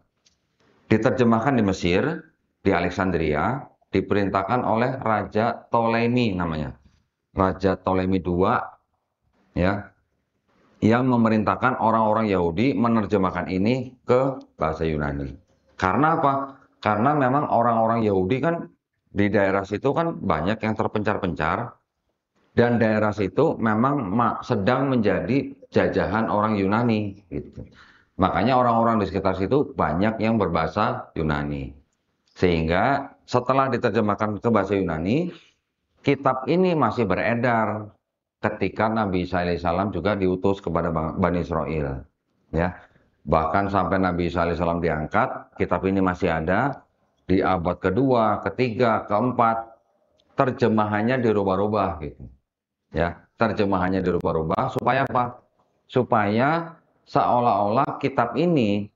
Diterjemahkan di Mesir, di Alexandria, diperintahkan oleh Raja Ptolemy namanya. Raja Ptolemy II ya, yang memerintahkan orang-orang Yahudi menerjemahkan ini ke bahasa Yunani. Karena apa? Karena memang orang-orang Yahudi kan di daerah situ kan banyak yang terpencar-pencar dan daerah situ memang sedang menjadi jajahan orang Yunani gitu. Makanya orang-orang di sekitar situ banyak yang berbahasa Yunani. Sehingga setelah diterjemahkan ke bahasa Yunani, kitab ini masih beredar ketika Nabi Isa alaihissalam juga diutus kepada Bani Israel. Ya, bahkan sampai Nabi Isa alaihissalam diangkat, kitab ini masih ada di abad kedua, ketiga, keempat. Terjemahannya dirubah-rubah gitu. Ya, terjemahannya dirubah-rubah supaya apa? Supaya seolah-olah kitab ini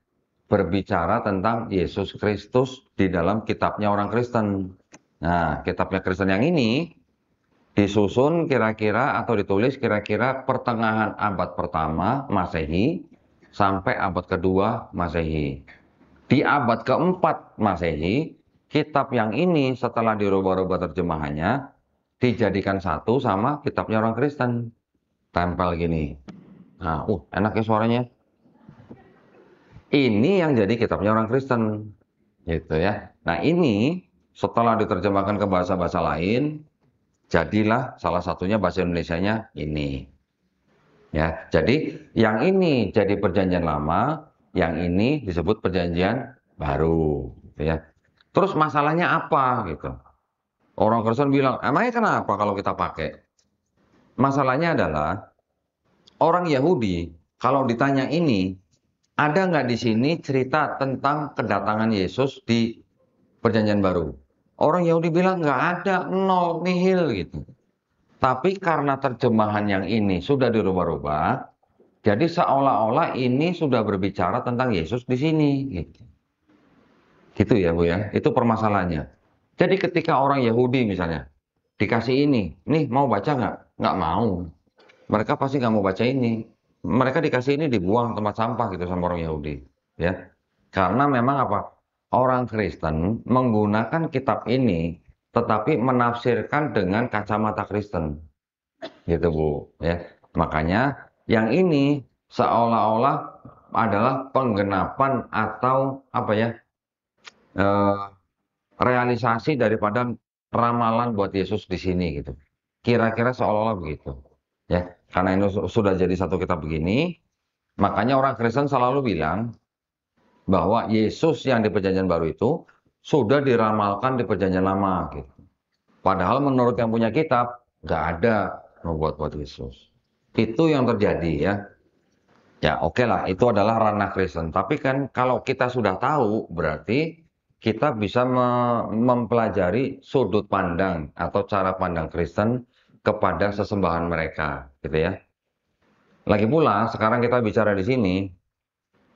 berbicara tentang Yesus Kristus di dalam kitabnya orang Kristen. Nah, kitabnya Kristen yang ini disusun kira-kira atau ditulis kira-kira pertengahan abad pertama Masehi sampai abad kedua Masehi. Di abad keempat Masehi, kitab yang ini setelah dirubah-rubah terjemahannya dijadikan satu sama kitabnya orang Kristen. Tempel gini. Nah, enak ya suaranya. Ini yang jadi kitabnya orang Kristen. Gitu ya. Nah, ini setelah diterjemahkan ke bahasa-bahasa lain, jadilah salah satunya bahasa Indonesianya ini. Ya, jadi yang ini jadi perjanjian lama, yang ini disebut perjanjian baru, gitu ya. Terus masalahnya apa gitu? Orang Kristen bilang, emangnya kenapa kalau kita pakai? Masalahnya adalah orang Yahudi kalau ditanya ini, ada nggak di sini cerita tentang kedatangan Yesus di perjanjian baru? Orang Yahudi bilang nggak ada, nol, nihil gitu. Tapi karena terjemahan yang ini sudah dirubah-rubah, jadi seolah-olah ini sudah berbicara tentang Yesus di sini. Gitu. Gitu ya Bu ya, itu permasalahannya. Jadi ketika orang Yahudi misalnya, dikasih ini, nih mau baca nggak? Nggak mau. Mereka pasti nggak mau baca ini. Mereka dikasih ini dibuang tempat sampah gitu sama orang Yahudi. Ya, karena memang apa? Orang Kristen menggunakan kitab ini, tetapi menafsirkan dengan kacamata Kristen. Gitu Bu, ya. Makanya yang ini seolah-olah adalah penggenapan atau apa ya? Eh, realisasi daripada ramalan buat Yesus di sini gitu. Kira-kira seolah-olah begitu. Ya, karena ini sudah jadi satu kitab begini, makanya orang Kristen selalu bilang bahwa Yesus yang di Perjanjian Baru itu sudah diramalkan di Perjanjian Lama gitu. Padahal menurut yang punya kitab nggak ada nubuat-nubuat Yesus. Itu yang terjadi ya. Ya oke lah, itu adalah ranah Kristen. Tapi kan kalau kita sudah tahu, berarti kita bisa mempelajari sudut pandang atau cara pandang Kristen kepada sesembahan mereka, gitu ya. Lagi pula, sekarang kita bicara di sini,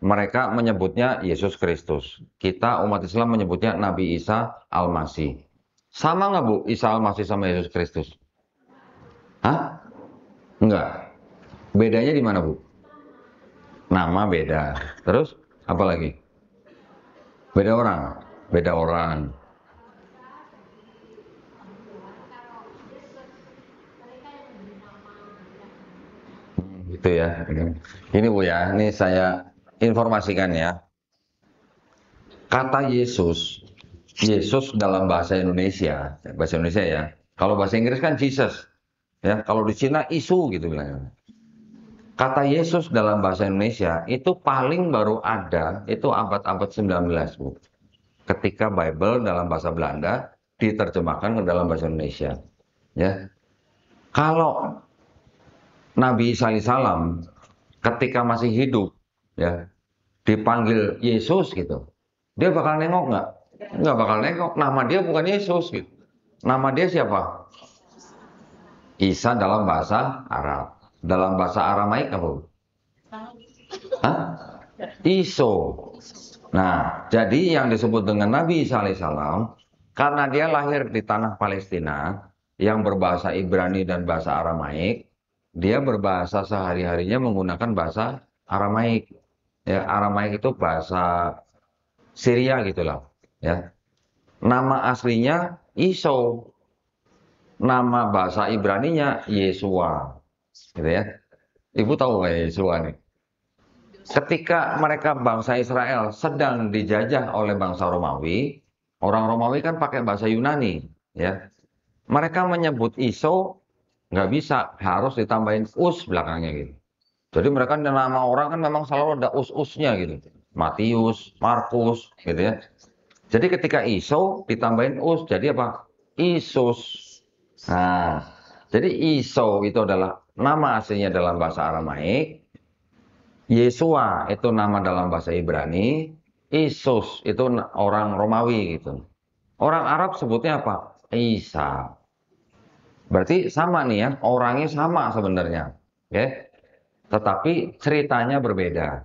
mereka menyebutnya Yesus Kristus. Kita umat Islam menyebutnya Nabi Isa Al-Masih. Sama nggak Bu, Isa Al-Masih sama Yesus Kristus? Hah? Enggak. Bedanya di mana Bu? Nama beda. Terus apa lagi? Beda orang. Beda orang. Gitu ya. Ini Bu ya, ini saya informasikan ya. Kata Yesus, Yesus dalam bahasa Indonesia ya. Kalau bahasa Inggris kan Jesus, ya. Kalau di Cina isu gitu bilangnya. Kata Yesus dalam bahasa Indonesia itu paling baru ada itu abad-abad 19, Bu. Ketika Bible dalam bahasa Belanda diterjemahkan ke dalam bahasa Indonesia, ya. Kalau Nabi Isa alaihissalam ketika masih hidup, ya, dipanggil Yesus gitu, dia bakal nengok nggak? Nggak bakal nengok. Nama dia bukan Yesus gitu. Nama dia siapa? Isa dalam bahasa Arab. Dalam bahasa Aramaik apa? Hah? Iso. Nah, jadi yang disebut dengan Nabi Isa alaihissalam, karena dia lahir di tanah Palestina yang berbahasa Ibrani dan bahasa Aramaik, dia berbahasa sehari-harinya menggunakan bahasa Aramaik. Ya, Aramaik itu bahasa Syria gitulah. Ya, nama aslinya Iso, nama bahasa Ibraninya Yesua, gitu ya. Ibu tahu nggak Yesua nih? Ketika mereka bangsa Israel sedang dijajah oleh bangsa Romawi, orang Romawi kan pakai bahasa Yunani, ya. Mereka menyebut Iso nggak bisa, harus ditambahin us belakangnya gitu. Jadi mereka nama orang kan memang selalu ada us-usnya gitu. Matius, Markus, gitu ya. Jadi ketika Iso ditambahin us, jadi apa? Isus. Nah, jadi Iso itu adalah nama aslinya dalam bahasa Aramaik. Yesua itu nama dalam bahasa Ibrani. Isus itu orang Romawi gitu. Orang Arab sebutnya apa? Isa. Berarti sama nih ya, orangnya sama sebenarnya. Oke. Tetapi ceritanya berbeda.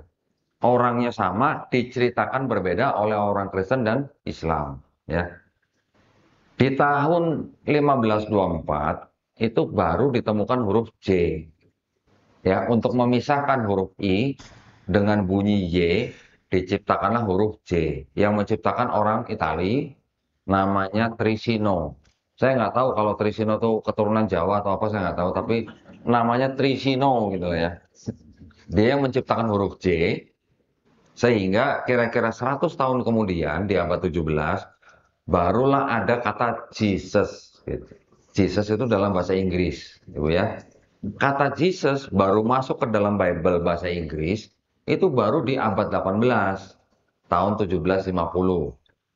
Orangnya sama, diceritakan berbeda oleh orang Kristen dan Islam. Ya. Di tahun 1524 itu baru ditemukan huruf J. Ya, untuk memisahkan huruf I dengan bunyi Y, diciptakanlah huruf J. Yang menciptakan orang Itali namanya Trisino. Saya nggak tahu kalau Trisino itu keturunan Jawa atau apa, saya nggak tahu. Tapi namanya Trisino gitu ya. Dia yang menciptakan huruf J, sehingga kira-kira 100 tahun kemudian di abad 17, barulah ada kata Jesus. Gitu. Jesus itu dalam bahasa Inggris, gitu ya. Kata Jesus baru masuk ke dalam Bible bahasa Inggris itu baru di abad 18, tahun 1750.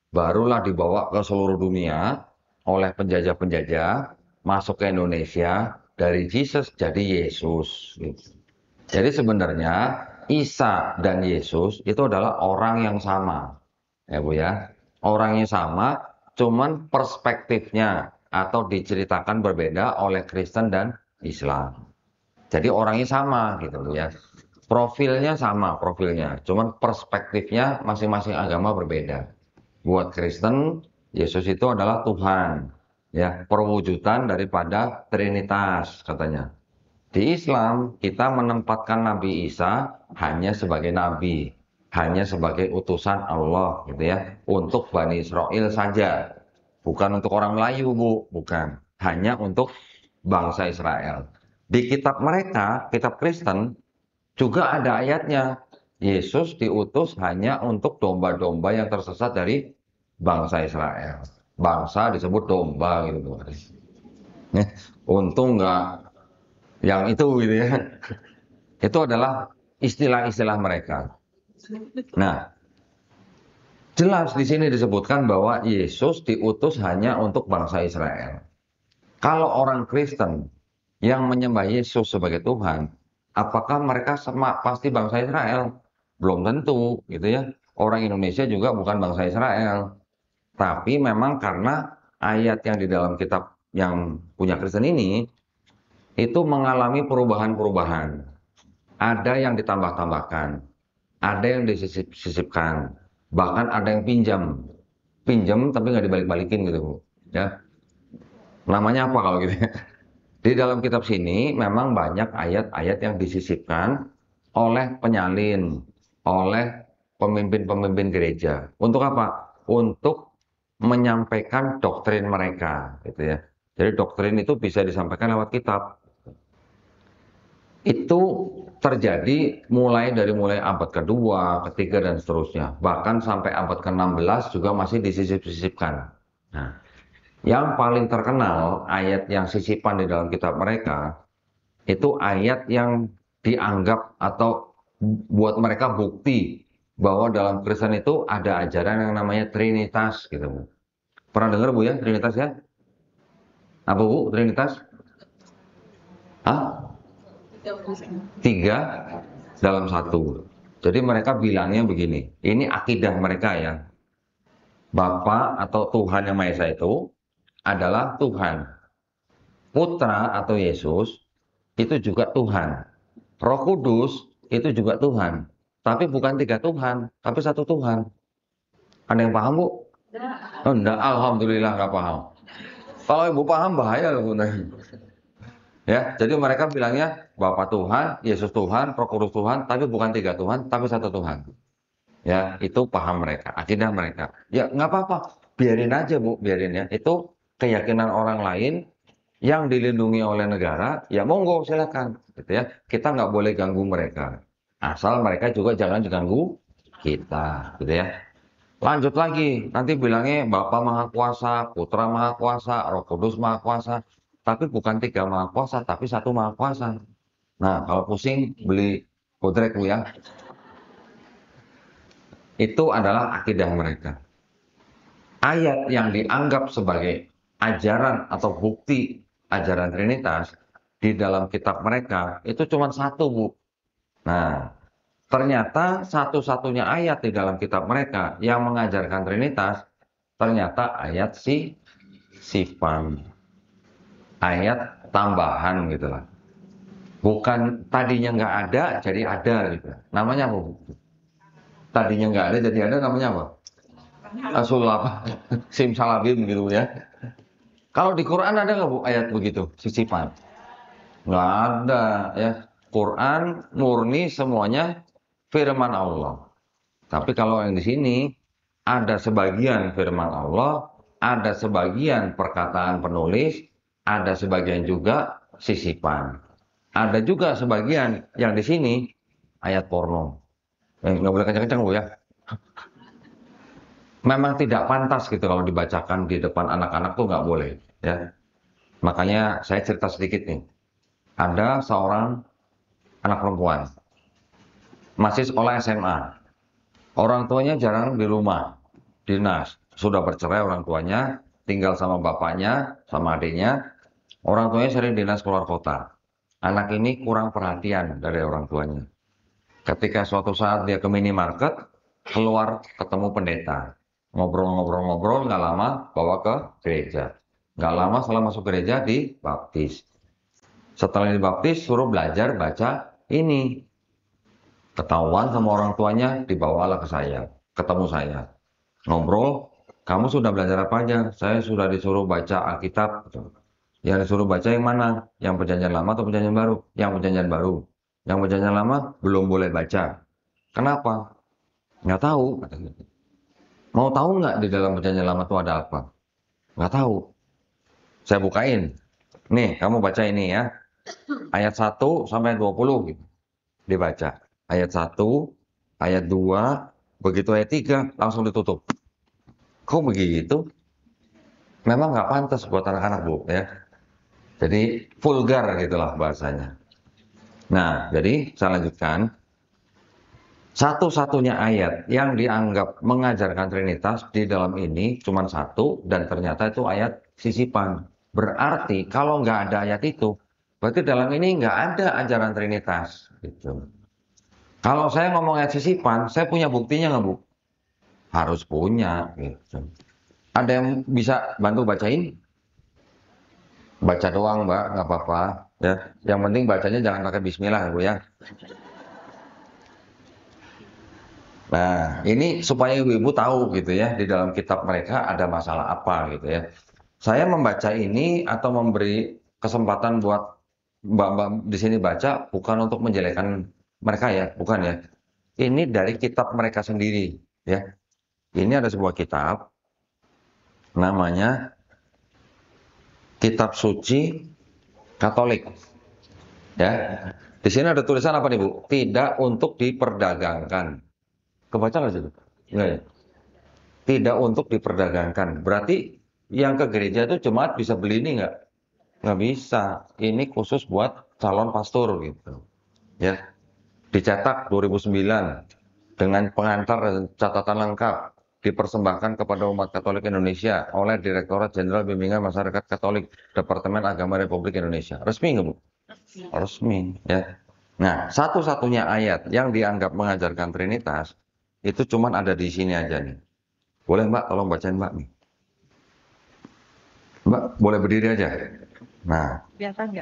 Barulah dibawa ke seluruh dunia oleh penjajah-penjajah, masuk ke Indonesia, dari Jesus jadi Yesus. Gitu. Jadi sebenarnya Isa dan Yesus itu adalah orang yang sama. Ya Bu ya. Orangnya sama, cuman perspektifnya atau diceritakan berbeda oleh Kristen dan Islam. Jadi orangnya sama gitu loh ya. Profilnya sama profilnya, cuman perspektifnya masing-masing agama berbeda. Buat Kristen, Yesus itu adalah Tuhan, ya, perwujudan daripada Trinitas katanya. Di Islam, kita menempatkan Nabi Isa hanya sebagai nabi, hanya sebagai utusan Allah gitu ya, untuk Bani Israel saja. Bukan untuk orang Melayu, Bu, bukan. Hanya untuk bangsa Israel. Di kitab mereka, kitab Kristen, juga ada ayatnya. Yesus diutus hanya untuk domba-domba yang tersesat dari bangsa Israel. Bangsa disebut domba gitu. Untung nggak yang itu gitu ya. Itu adalah istilah-istilah mereka. Nah, Jelas di sini disebutkan bahwa Yesus diutus hanya untuk bangsa Israel. Kalau orang Kristen yang menyembah Yesus sebagai Tuhan, apakah mereka pasti bangsa Israel? Belum tentu, gitu ya. Orang Indonesia juga bukan bangsa Israel. Tapi memang karena ayat yang di dalam kitab yang punya Kristen ini, itu mengalami perubahan-perubahan. Ada yang ditambah-tambahkan, ada yang disisip-sisipkan, bahkan ada yang pinjam tapi nggak dibalik-balikin gitu Bu. Ya, namanya apa kalau gitu? Di dalam kitab sini memang banyak ayat-ayat yang disisipkan oleh penyalin, oleh pemimpin-pemimpin gereja. Untuk apa? Untuk menyampaikan doktrin mereka, gitu ya. Jadi doktrin itu bisa disampaikan lewat kitab. Itu terjadi mulai abad kedua, ketiga, dan seterusnya. Bahkan sampai abad ke-16 juga masih disisip-sisipkan. Nah, yang paling terkenal ayat yang sisipan di dalam kitab mereka itu ayat yang dianggap atau buat mereka bukti bahwa dalam Kristen itu ada ajaran yang namanya Trinitas gitu. Pernah dengar Bu ya Trinitas ya? Apa Bu Trinitas? Ah, tiga dalam satu. Jadi mereka bilangnya begini, ini akidah mereka ya. Bapa atau Tuhan Yang Maha Esa itu adalah Tuhan. Putra atau Yesus itu juga Tuhan. Roh Kudus itu juga Tuhan. Tapi bukan tiga Tuhan, tapi satu Tuhan. Ada yang paham, Bu? Oh, enggak, alhamdulillah nggak paham. Kalau Ibu paham bahaya loh, Bu. Ya, jadi mereka bilangnya Bapa Tuhan, Yesus Tuhan, Roh Kudus Tuhan, tapi bukan tiga Tuhan, tapi satu Tuhan. Ya, itu paham mereka, akidah mereka. Ya, nggak apa-apa, biarin aja Bu, biarin ya. Itu keyakinan orang lain yang dilindungi oleh negara, ya monggo silakan, gitu ya. Kita nggak boleh ganggu mereka, asal mereka juga jangan diganggu kita, gitu ya. Lanjut lagi, nanti bilangnya Bapa Maha Kuasa, Putra Maha Kuasa, Roh Kudus Maha Kuasa, tapi bukan tiga Maha Kuasa, tapi satu Maha Kuasa. Nah, kalau pusing beli bodrek Bu ya. Itu adalah akidah mereka. Ayat yang dianggap sebagai ajaran atau bukti ajaran Trinitas di dalam kitab mereka itu cuma satu, Bu. Nah, ternyata satu-satunya ayat di dalam kitab mereka yang mengajarkan Trinitas ternyata ayat sifan, ayat tambahan gitu lah. Bukan tadinya nggak ada jadi ada gitu. Namanya apa, Bu? Tadinya nggak ada jadi ada namanya apa? Sulap, simsalabim gitu ya. Kalau di Quran ada nggak Bu ayat begitu, sisipan? Nggak ada ya. Quran murni semuanya firman Allah. Tapi kalau yang di sini ada sebagian firman Allah, ada sebagian perkataan penulis, ada sebagian juga sisipan. Ada juga sebagian yang di sini ayat porno. Nggak boleh kencang-kencang Bu ya. Memang tidak pantas gitu kalau dibacakan di depan anak-anak tuh nggak boleh ya. Makanya saya cerita sedikit nih. Ada seorang anak perempuan masih sekolah SMA. Orang tuanya jarang di rumah, dinas. Sudah bercerai orang tuanya, tinggal sama bapaknya, sama adiknya. Orang tuanya sering dinas keluar kota. Anak ini kurang perhatian dari orang tuanya. Ketika suatu saat dia ke minimarket, keluar ketemu pendeta. Ngobrol-ngobrol-ngobrol, nggak lama bawa ke gereja. Nggak lama setelah masuk gereja dibaptis. Setelah dibaptis suruh belajar baca ini. Ketahuan sama orang tuanya, dibawalah ke saya, ketemu saya. Ngobrol, kamu sudah belajar apa aja? Saya sudah disuruh baca Alkitab. Yang disuruh baca yang mana? Yang perjanjian lama atau perjanjian baru? Yang perjanjian baru. Yang perjanjian lama belum boleh baca. Kenapa? Nggak tahu. Mau tahu nggak di dalam perjanjian lama itu ada apa? Nggak tahu. Saya bukain. Nih, kamu baca ini ya. Ayat 1 sampai 20 gitu. Dibaca. Ayat 1, ayat 2, begitu ayat 3 langsung ditutup. Kok begitu? Memang nggak pantas buat anak-anak Bu ya. Jadi vulgar gitulah bahasanya. Nah, jadi saya lanjutkan. Satu-satunya ayat yang dianggap mengajarkan Trinitas di dalam ini cuma satu, dan ternyata itu ayat sisipan. Berarti kalau nggak ada ayat itu, berarti dalam ini nggak ada ajaran Trinitas. Gitu. Kalau saya ngomong ayat sisipan, saya punya buktinya nggak, Bu? Harus punya. Gitu. Ada yang bisa bantu bacain? Baca doang, Mbak, nggak apa-apa. Ya, yang penting bacanya jangan pakai Bismillah, ya, Bu ya. Nah, ini supaya ibu-ibu tahu gitu ya, di dalam kitab mereka ada masalah apa gitu ya. Saya membaca ini atau memberi kesempatan buat mbak-mbak di sini baca bukan untuk menjelekkan mereka ya, bukan ya. Ini dari kitab mereka sendiri ya. Ini ada sebuah kitab namanya Kitab Suci Katolik ya. Di sini ada tulisan apa nih, Bu? Tidak untuk diperdagangkan. Kebaca nggak sih? Nggak ya? Tidak untuk diperdagangkan. Berarti yang ke gereja itu jemaat bisa beli ini nggak? Nggak bisa. Ini khusus buat calon pastor gitu. Ya, dicetak 2009 dengan pengantar dan catatan lengkap. Dipersembahkan kepada umat Katolik Indonesia oleh Direktorat Jenderal Bimbingan Masyarakat Katolik Departemen Agama Republik Indonesia. Resmi nggak, Bu? Resmi. Ya. Nah, satu-satunya ayat yang dianggap mengajarkan Trinitas itu cuman ada di sini aja nih. Boleh Mbak, tolong bacain Mbak nih. Mbak, boleh berdiri aja. Nah, kelihatan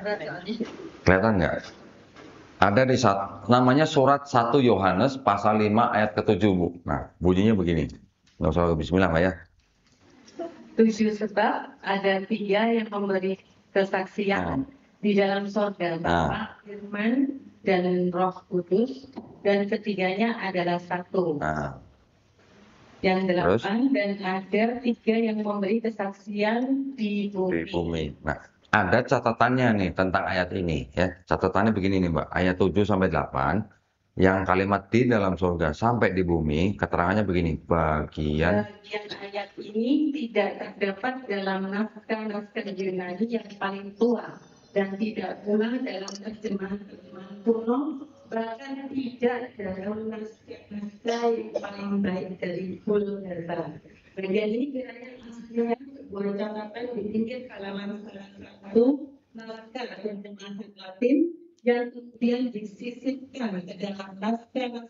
nggak? Ada di namanya surat 1 Yohanes pasal 5 ayat ke-7, Bu. Nah, bunyinya begini. Nggak usah bismillah, Mbak ya. 7 sebab ada 3 yang memberi kesaksian di dalam sorga, Bapa, Firman, dan Roh Kudus, dan ketiganya adalah satu. Yang 8, dan ada 3 yang memberi kesaksian di bumi. Nah, ada catatannya nih tentang ayat ini ya. Catatannya begini nih, Mbak. Ayat 7 sampai 8 yang kalimat di dalam surga sampai di bumi, keterangannya begini. Bagian ayat ini tidak terdapat dalam naskah-naskah Yunani yang paling tua dan tidak pula dalam terjemahan-terjemahan kuno, bahkan tidak dalam naskah yang paling baik dari Vulgata. Bagian ini kiranya aslinya sebuah catatan di pinggir halaman salah satu naskah terjemahan Latin yang kemudian disisipkan ke dalam naskah-naskah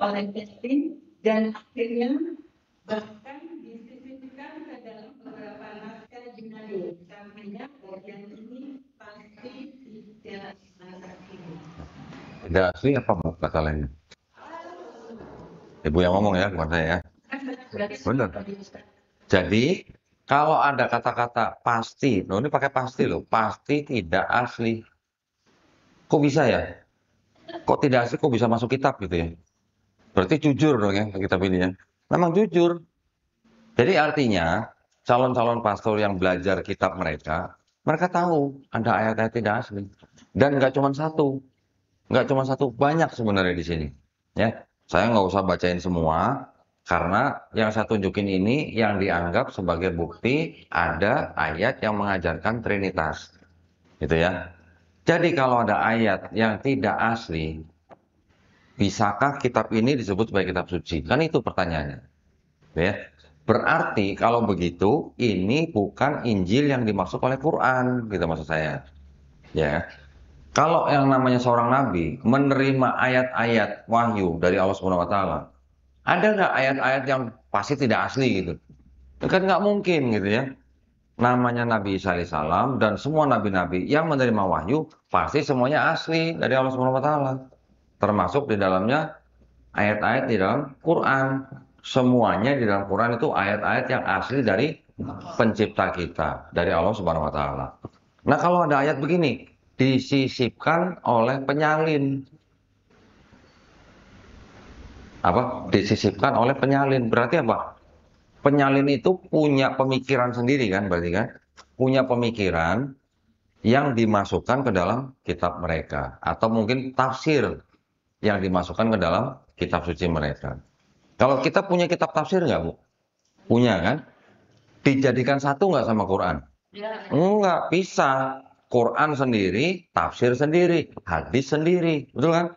oleh Calvin dan akhirnya bahkan disisipkan ke dalam beberapa naskah Yunani. Karenanya bagian ini pasti tidak asli. tidak asli apa Bu kata lainnya? Ibu yang ngomong ya, bukan saya ya. Benar. Jadi kalau ada kata-kata pasti, loh ini pakai pasti loh, pasti tidak asli. Kok bisa ya? Kok tidak asli, kok bisa masuk kitab gitu ya? Berarti jujur dong ya kitab ini ya. Memang jujur. Jadi artinya calon-calon pastor yang belajar kitab mereka tahu ada ayat-ayat tidak asli. Dan nggak cuma satu, banyak sebenarnya di sini. Ya, saya nggak usah bacain semua karena yang saya tunjukin ini yang dianggap sebagai bukti ada ayat yang mengajarkan Trinitas, gitu ya. Jadi kalau ada ayat yang tidak asli, bisakah kitab ini disebut sebagai kitab suci? Kan itu pertanyaannya. Ya. Berarti kalau begitu ini bukan Injil yang dimaksud oleh Quran, gitu maksud saya. Ya. Kalau yang namanya seorang nabi menerima ayat-ayat wahyu dari Allah Subhanahu wa taala, ada nggak ayat-ayat yang pasti tidak asli gitu? Kan nggak mungkin gitu ya. Namanya Nabi Isa alaihissalam dan semua nabi-nabi yang menerima wahyu pasti semuanya asli dari Allah Subhanahu wa taala. Termasuk di dalamnya ayat-ayat di dalam Quran. Semuanya di dalam Quran itu ayat-ayat yang asli dari pencipta kita, dari Allah Subhanahu wa taala. Nah, kalau ada ayat begini, disisipkan oleh penyalin. Apa? Disisipkan oleh penyalin. Berarti apa? Penyalin itu punya pemikiran sendiri kan, berarti kan? Punya pemikiran yang dimasukkan ke dalam kitab mereka. Atau mungkin tafsir yang dimasukkan ke dalam kitab suci mereka. Kalau kita punya kitab tafsir nggak, Bu? Punya kan? Dijadikan satu nggak sama Quran? Enggak, bisa. Quran sendiri, tafsir sendiri, hadis sendiri. Betul kan?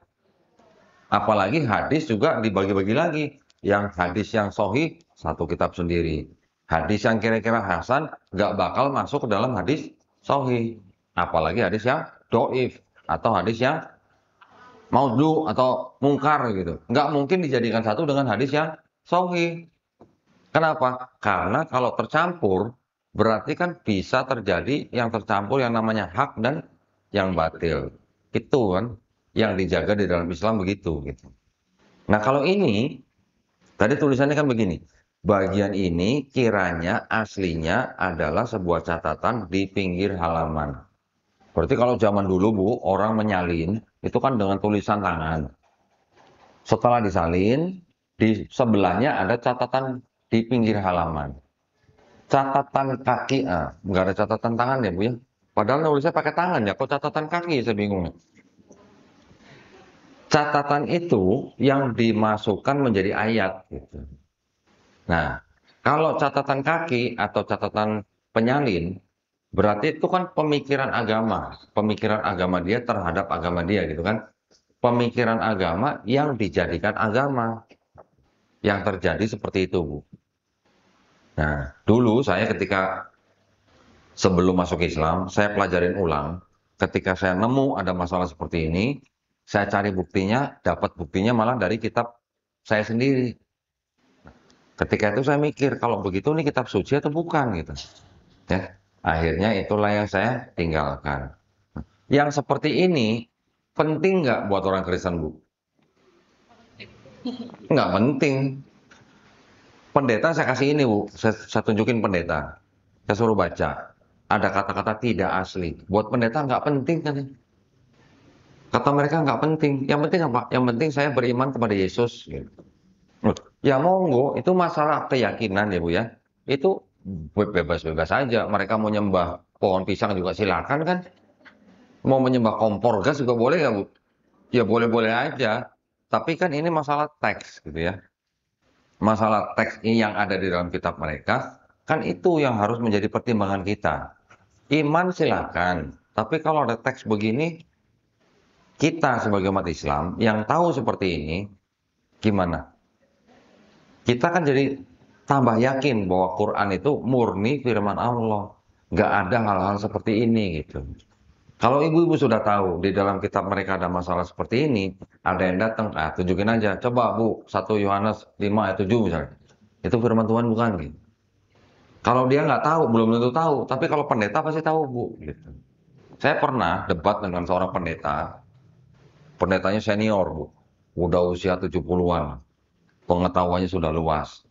Apalagi hadis juga dibagi-bagi lagi. Yang hadis yang sahih, satu kitab sendiri. Hadis yang kira-kira hasan, nggak bakal masuk ke dalam hadis sahih. Apalagi hadis yang doif, atau hadis yang maudhu, atau mungkar gitu. Nggak mungkin dijadikan satu dengan hadis yang sahih. Kenapa? Karena kalau tercampur, berarti kan bisa terjadi yang tercampur yang namanya hak dan yang batil. Itu kan yang dijaga di dalam Islam begitu gitu. Nah, kalau ini tadi tulisannya kan begini. Bagian ini kiranya aslinya adalah sebuah catatan di pinggir halaman. Berarti kalau zaman dulu Bu, orang menyalin itu kan dengan tulisan tangan. Setelah disalin, di sebelahnya ada catatan di pinggir halaman. Catatan kaki, nggak ada catatan tangan ya Bu ya. Padahal nulisnya pakai tangan ya, kok catatan kaki saya bingung. Catatan itu yang dimasukkan menjadi ayat gitu. Nah, kalau catatan kaki atau catatan penyalin, berarti itu kan pemikiran agama dia terhadap agama dia gitu kan. Pemikiran agama yang dijadikan agama, yang terjadi seperti itu, Bu. Nah, dulu saya ketika sebelum masuk Islam, saya pelajarin ulang. Ketika saya nemu ada masalah seperti ini, saya cari buktinya, dapat buktinya malah dari kitab saya sendiri. Ketika itu saya mikir, kalau begitu ini kitab suci atau bukan gitu. Ya, akhirnya itulah yang saya tinggalkan. Yang seperti ini penting nggak buat orang Kristen, Bu? Nggak penting. Pendeta saya kasih ini, Bu. Saya tunjukin pendeta. Saya suruh baca. Ada kata-kata tidak asli. Buat pendeta nggak penting kan? Kata mereka nggak penting. Yang penting apa? Yang penting saya beriman kepada Yesus. Gitu. Ya monggo, itu masalah keyakinan ya Bu ya. Itu bebas-bebas saja. Mereka mau nyembah pohon pisang juga silakan kan. Mau menyembah kompor gas juga boleh nggak Bu? Ya boleh-boleh aja. Tapi kan ini masalah teks gitu ya. Masalah teks ini yang ada di dalam kitab mereka, kan itu yang harus menjadi pertimbangan kita. Iman silakan. Tapi kalau ada teks begini, kita sebagai umat Islam yang tahu seperti ini, gimana? Kita kan jadi tambah yakin bahwa Quran itu murni firman Allah. Nggak ada hal-hal seperti ini gitu. Kalau ibu-ibu sudah tahu di dalam kitab mereka ada masalah seperti ini, ada yang datang, tunjukin aja. Coba Bu, 1 Yohanes 5 ayat 7 misalnya. Itu firman Tuhan bukan gitu. Kalau dia nggak tahu, belum tentu tahu. Tapi kalau pendeta pasti tahu Bu. Gitu. Saya pernah debat dengan seorang pendeta. Pendetanya senior Bu. Udah usia 70-an. Pengetahuannya sudah luas.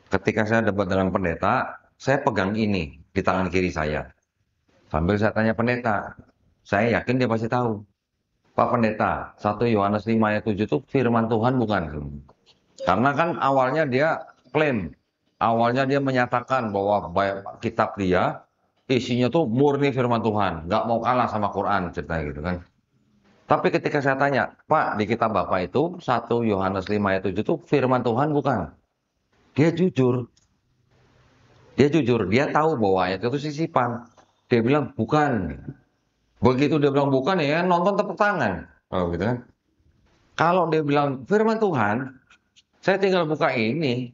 Ketika saya debat dengan pendeta, saya pegang ini di tangan kiri saya. Sambil saya tanya pendeta, saya yakin dia pasti tahu. Pak Pendeta, 1 Yohanes 5 ayat 7 itu firman Tuhan bukan? Karena kan awalnya dia klaim, awalnya dia menyatakan bahwa kitab dia isinya tuh murni firman Tuhan, nggak mau kalah sama Quran ceritanya gitu kan. Tapi ketika saya tanya, Pak, di kitab Bapak itu 1 Yohanes 5 ayat 7 itu firman Tuhan bukan? Dia jujur. Dia jujur, dia tahu bahwa ayat itu sisipan. Dia bilang bukan. Begitu dia bilang bukan ya nonton tepuk tangan. Oh gitu kan. Kalau dia bilang firman Tuhan, saya tinggal buka ini.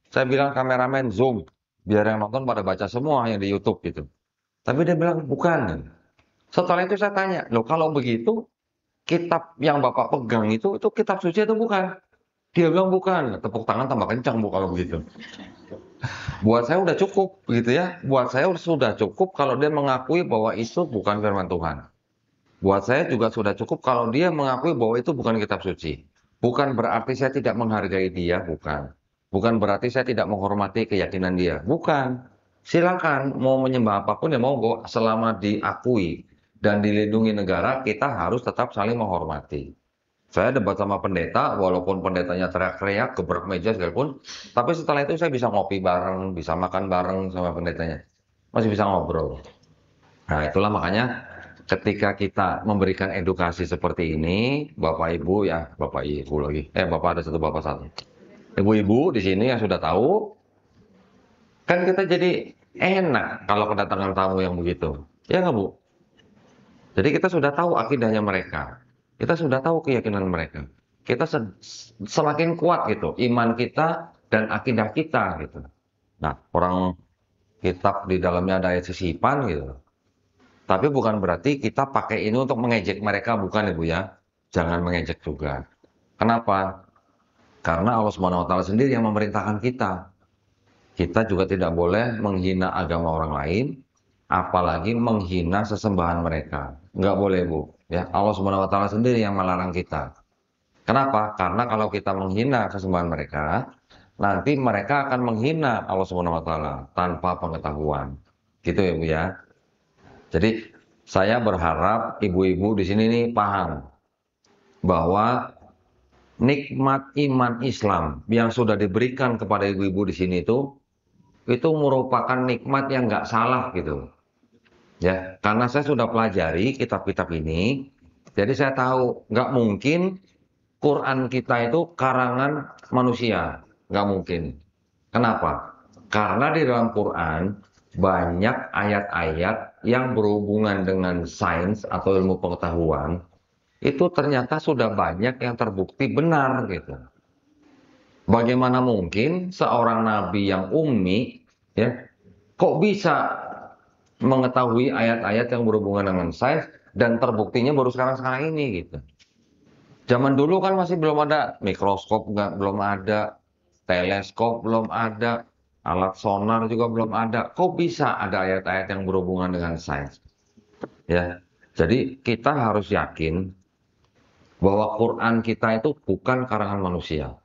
Saya bilang kameramen zoom. Biar yang nonton pada baca semua yang di YouTube gitu. Tapi dia bilang bukan. Setelah itu saya tanya, loh kalau begitu kitab yang Bapak pegang itu kitab suci atau bukan? Dia bilang bukan. Tepuk tangan tambah kencang Bu kalau begitu. Buat saya udah cukup gitu ya. Buat saya sudah cukup kalau dia mengakui bahwa itu bukan firman Tuhan. Buat saya juga sudah cukup kalau dia mengakui bahwa itu bukan kitab suci. Bukan berarti saya tidak menghargai dia, bukan. Bukan berarti saya tidak menghormati keyakinan dia, bukan. Silakan mau menyembah apapun ya monggo, selama diakui dan dilindungi negara, kita harus tetap saling menghormati. Saya debat sama pendeta, walaupun pendetanya teriak-teriak, gebrak meja sekalipun, tapi setelah itu saya bisa ngopi bareng, bisa makan bareng sama pendetanya. Masih bisa ngobrol. Nah, itulah makanya ketika kita memberikan edukasi seperti ini, Bapak Ibu ya, Bapak Ibu lagi. Bapak ada satu, Bapak satu. Ibu-ibu di sini yang sudah tahu, kan kita jadi enak kalau kedatangan tamu yang begitu. Ya nggak Bu? Jadi kita sudah tahu akidahnya mereka. Kita sudah tahu keyakinan mereka. kita semakin kuat gitu, iman kita dan akidah kita gitu. Nah, orang kitab di dalamnya ada ayat sisipan gitu. Tapi bukan berarti kita pakai ini untuk mengejek mereka, bukan Ibu ya. Jangan mengejek juga. Kenapa? Karena Allah Subhanahu wa taala sendiri yang memerintahkan kita. Kita juga tidak boleh menghina agama orang lain, apalagi menghina sesembahan mereka. Nggak boleh, Bu. Ya, Allah Subhanahu wa taala sendiri yang melarang kita. Kenapa? Karena kalau kita menghina sesembahan mereka, nanti mereka akan menghina Allah Subhanahu wa taala tanpa pengetahuan. Gitu ya, Bu ya. Jadi saya berharap ibu-ibu di sini nih paham bahwa nikmat iman Islam yang sudah diberikan kepada ibu-ibu di sini itu merupakan nikmat yang nggak salah gitu. Ya, karena saya sudah pelajari kitab-kitab ini, jadi saya tahu nggak mungkin Quran kita itu karangan manusia, nggak mungkin. Kenapa? Karena di dalam Quran banyak ayat-ayat yang berhubungan dengan sains atau ilmu pengetahuan, itu ternyata sudah banyak yang terbukti benar gitu. Bagaimana mungkin seorang nabi yang ummi, ya, kok bisa mengetahui ayat-ayat yang berhubungan dengan sains dan terbuktinya baru sekarang-sekarang ini gitu. Zaman dulu kan masih belum ada mikroskop, belum ada teleskop, belum ada alat sonar juga belum ada. Kok bisa ada ayat-ayat yang berhubungan dengan sains? Ya, jadi kita harus yakin bahwa Quran kita itu bukan karangan manusia.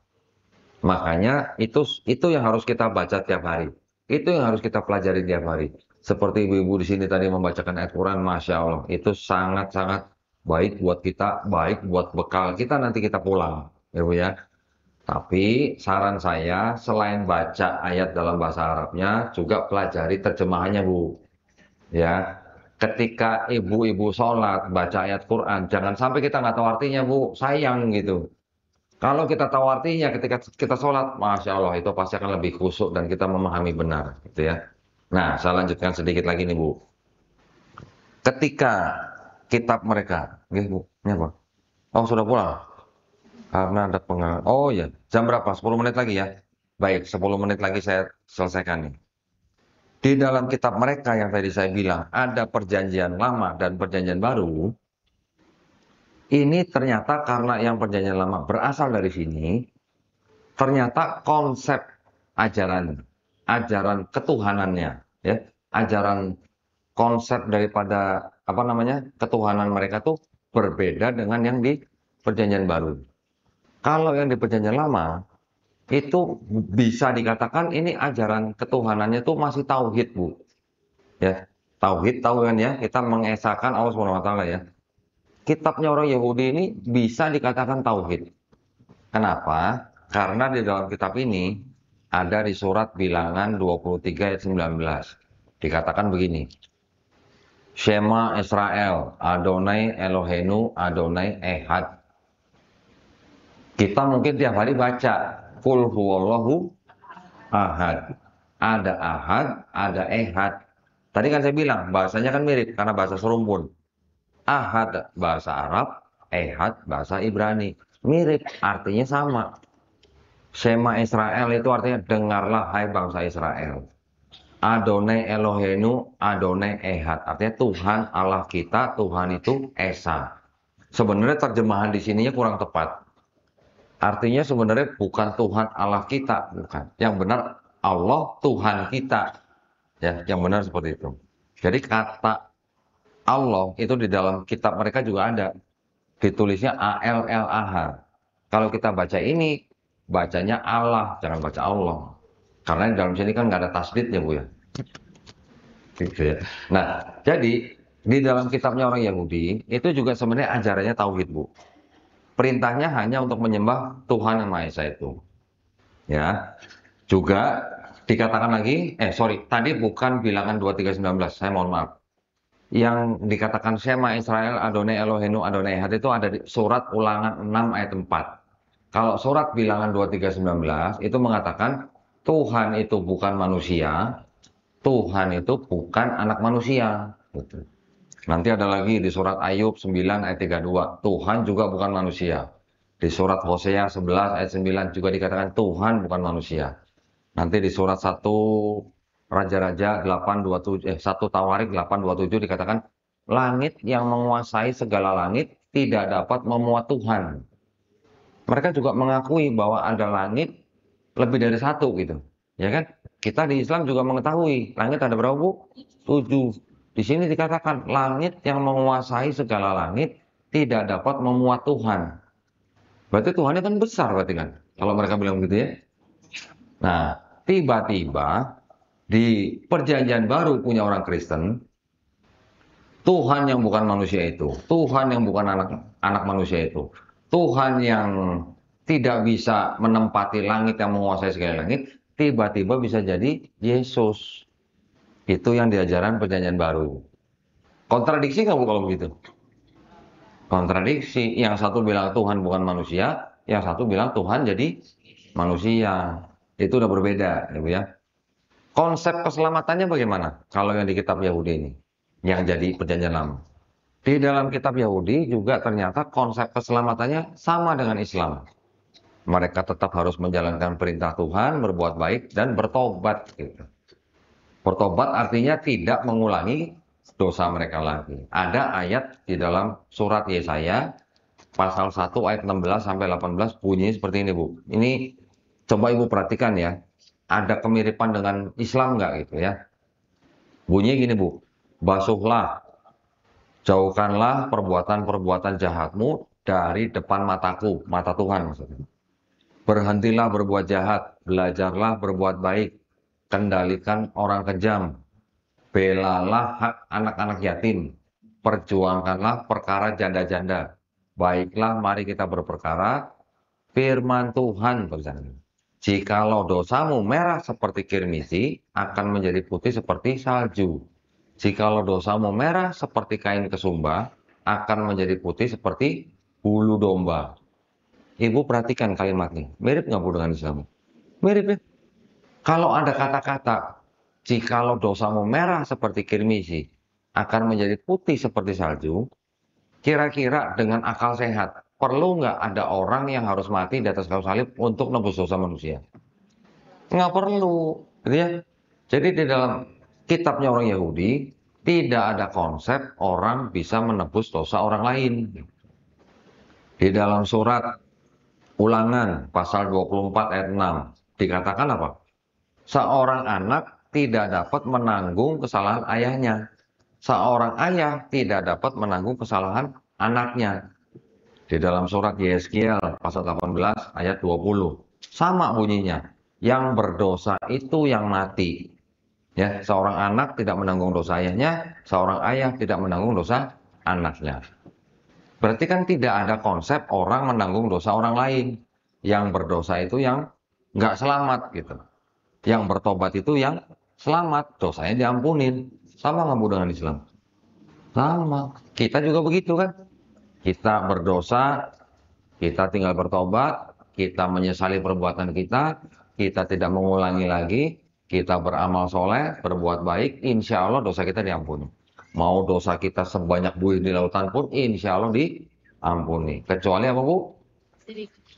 Makanya itu yang harus kita baca tiap hari. Itu yang harus kita pelajari tiap hari. Seperti ibu-ibu di sini tadi membacakan ayat Quran, Masya Allah. Itu sangat-sangat baik buat kita, baik buat bekal kita nanti kita pulang. Ya, Bu ya. Tapi saran saya, selain baca ayat dalam bahasa Arabnya, juga pelajari terjemahannya, Bu. Ya, ketika ibu-ibu sholat, baca ayat Quran, jangan sampai kita nggak tahu artinya, Bu. Sayang gitu. Kalau kita tahu artinya ketika kita sholat, Masya Allah, itu pasti akan lebih khusyuk dan kita memahami benar. Gitu ya. Nah, saya lanjutkan sedikit lagi nih, Bu. Ketika kitab mereka, Bu, ini apa? Oh, sudah pulang? Karena ada pengalaman. Oh ya, jam berapa? 10 menit lagi ya? Baik, 10 menit lagi saya selesaikan nih. Di dalam kitab mereka yang tadi saya bilang, ada perjanjian lama dan perjanjian baru. Ini ternyata karena yang perjanjian lama berasal dari sini, ternyata konsep ajaran ketuhanannya, ya, ajaran konsep daripada apa namanya ketuhanan mereka tuh berbeda dengan yang di perjanjian baru. Kalau yang di perjanjian lama itu bisa dikatakan ini ajaran ketuhanannya tuh masih tauhid, Bu. Ya, tauhid tahu kan ya, kita mengesahkan Allah Subhanahu wa taala ya. Kitabnya orang Yahudi ini bisa dikatakan tauhid. Kenapa? Karena di dalam kitab ini ada di surat Bilangan 23 ayat 19. Dikatakan begini. Shema Israel, Adonai Elohenu, Adonai Ehad. Kita mungkin tiap hari baca Qul huwallahu ahad. Ada ahad, ada ehad. Tadi kan saya bilang bahasanya kan mirip karena bahasa serumpun. Ahad bahasa Arab, ehad bahasa Ibrani. Mirip, artinya sama. Shema Israel itu artinya dengarlah hai bangsa Israel. Adonai Elohenu, Adonai Ehad. Artinya Tuhan Allah kita, Tuhan itu Esa. Sebenarnya terjemahan di sininya kurang tepat. Artinya sebenarnya bukan Tuhan Allah kita, bukan. Yang benar Allah Tuhan kita. Ya, yang benar seperti itu. Jadi kata Allah itu di dalam kitab mereka juga ada. Ditulisnya ALLAH. Kalau kita baca ini, bacanya Allah, jangan baca Allah. Karena di dalam sini kan nggak ada tasdidnya, Bu ya. Gitu ya. Nah, jadi di dalam kitabnya orang Yahudi, itu juga sebenarnya ajarannya tauhid, Bu. Perintahnya hanya untuk menyembah Tuhan yang Maha Esa itu. Ya. Juga dikatakan lagi, tadi bukan Bilangan 23:19, saya mohon maaf. Yang dikatakan Shema Israel, Adonai Elohenu, Adonai Ehad itu ada di surat Ulangan 6 ayat 4. Kalau surat Bilangan 23:19 itu mengatakan Tuhan itu bukan manusia, Tuhan itu bukan anak manusia. Gitu. Nanti ada lagi di surat Ayub 9 ayat 32. Tuhan juga bukan manusia. Di surat Hosea 11 ayat 9 juga dikatakan Tuhan bukan manusia. Nanti di surat 1 Raja-Raja 8:27 1 Tawarik 8:27 dikatakan langit yang menguasai segala langit tidak dapat memuat Tuhan. Mereka juga mengakui bahwa ada langit lebih dari satu gitu. Ya kan? Kita di Islam juga mengetahui langit ada berapa, Bu? 7. Di sini dikatakan langit yang menguasai segala langit tidak dapat memuat Tuhan. Berarti Tuhannya kan besar berarti kan? Kalau mereka bilang begitu ya. Nah, tiba-tiba di perjanjian baru punya orang Kristen, Tuhan yang bukan manusia itu, Tuhan yang bukan anak manusia itu, Tuhan yang tidak bisa menempati langit yang menguasai segala langit, tiba-tiba bisa jadi Yesus. Itu yang diajaran perjanjian baru. Kontradiksi nggak Bu kalau begitu? Kontradiksi. Yang satu bilang Tuhan bukan manusia, yang satu bilang Tuhan jadi manusia. Itu udah berbeda, ya Bu ya. Konsep keselamatannya bagaimana? Kalau yang di kitab Yahudi ini, yang jadi perjanjian lama. Di dalam kitab Yahudi juga ternyata konsep keselamatannya sama dengan Islam. Mereka tetap harus menjalankan perintah Tuhan, berbuat baik, dan bertobat. Gitu. Bertobat artinya tidak mengulangi dosa mereka lagi. Ada ayat di dalam surat Yesaya, pasal 1 ayat 16 sampai 18 bunyi seperti ini Bu. Ini coba Ibu perhatikan ya. Ada kemiripan dengan Islam nggak gitu ya? Bunyinya gini Bu. Basuhlah, jauhkanlah perbuatan-perbuatan jahatmu dari depan mataku, mata Tuhan maksudnya. Berhentilah berbuat jahat, belajarlah berbuat baik, kendalikan orang kejam, belalah hak anak-anak yatim, perjuangkanlah perkara janda-janda. Baiklah, mari kita berperkara, firman Tuhan tulisannya. Jikalau dosamu merah seperti kirmisi, akan menjadi putih seperti salju. Jikalau dosamu merah seperti kain kesumba, akan menjadi putih seperti bulu domba. Ibu perhatikan kalimatnya. Mirip nggak Bu dengan Islam? Mirip ya? Kalau ada kata-kata, jikalau dosamu merah seperti kirmisi, akan menjadi putih seperti salju, kira-kira dengan akal sehat, perlu nggak ada orang yang harus mati di atas kayu salib untuk nebus dosa manusia? Nggak perlu, gitu ya. Jadi di dalam kitabnya orang Yahudi, tidak ada konsep orang bisa menebus dosa orang lain. Di dalam surat Ulangan pasal 24 ayat 6 dikatakan apa? Seorang anak tidak dapat menanggung kesalahan ayahnya. Seorang ayah tidak dapat menanggung kesalahan anaknya. Di dalam surat Yeskiel pasal 18 ayat 20. Sama bunyinya. Yang berdosa itu yang mati. Ya, seorang anak tidak menanggung dosa ayahnya, seorang ayah tidak menanggung dosa anaknya. Berarti kan tidak ada konsep orang menanggung dosa orang lain. Yang berdosa itu yang nggak selamat gitu. Yang bertobat itu yang selamat, dosanya diampunin. Sama nggak Bu dengan Islam? Sama. Kita juga begitu kan? Kita berdosa, kita tinggal bertobat, kita menyesali perbuatan kita tidak mengulangi lagi, kita beramal soleh, berbuat baik, insya Allah dosa kita diampuni. Mau dosa kita sebanyak buih di lautan pun insya Allah diampuni. Kecuali apa Bu?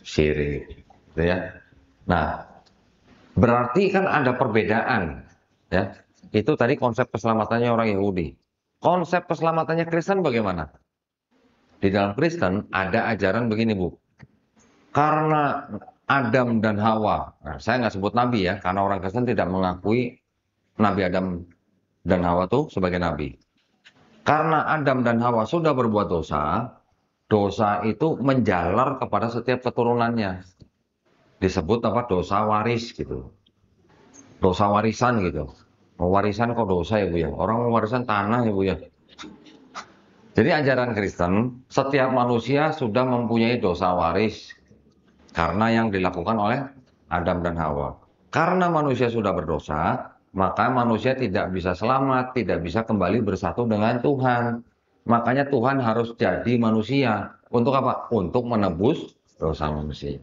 Syirik. Gitu ya. Nah, berarti kan ada perbedaan. Ya. Itu tadi konsep keselamatannya orang Yahudi. Konsep keselamatannya Kristen bagaimana? Di dalam Kristen ada ajaran begini Bu. Karena Adam dan Hawa, nah, saya nggak sebut nabi ya, karena orang Kristen tidak mengakui Nabi Adam dan Hawa itu sebagai nabi. Karena Adam dan Hawa sudah berbuat dosa, dosa itu menjalar kepada setiap keturunannya. Disebut apa? Dosa waris gitu. Dosa warisan gitu. Warisan kok dosa ya Bu ya? Orang warisan tanah ya Bu ya? Jadi ajaran Kristen, setiap manusia sudah mempunyai dosa waris karena yang dilakukan oleh Adam dan Hawa. Karena manusia sudah berdosa, maka manusia tidak bisa selamat, tidak bisa kembali bersatu dengan Tuhan. Makanya Tuhan harus jadi manusia. Untuk apa? Untuk menebus dosa manusia.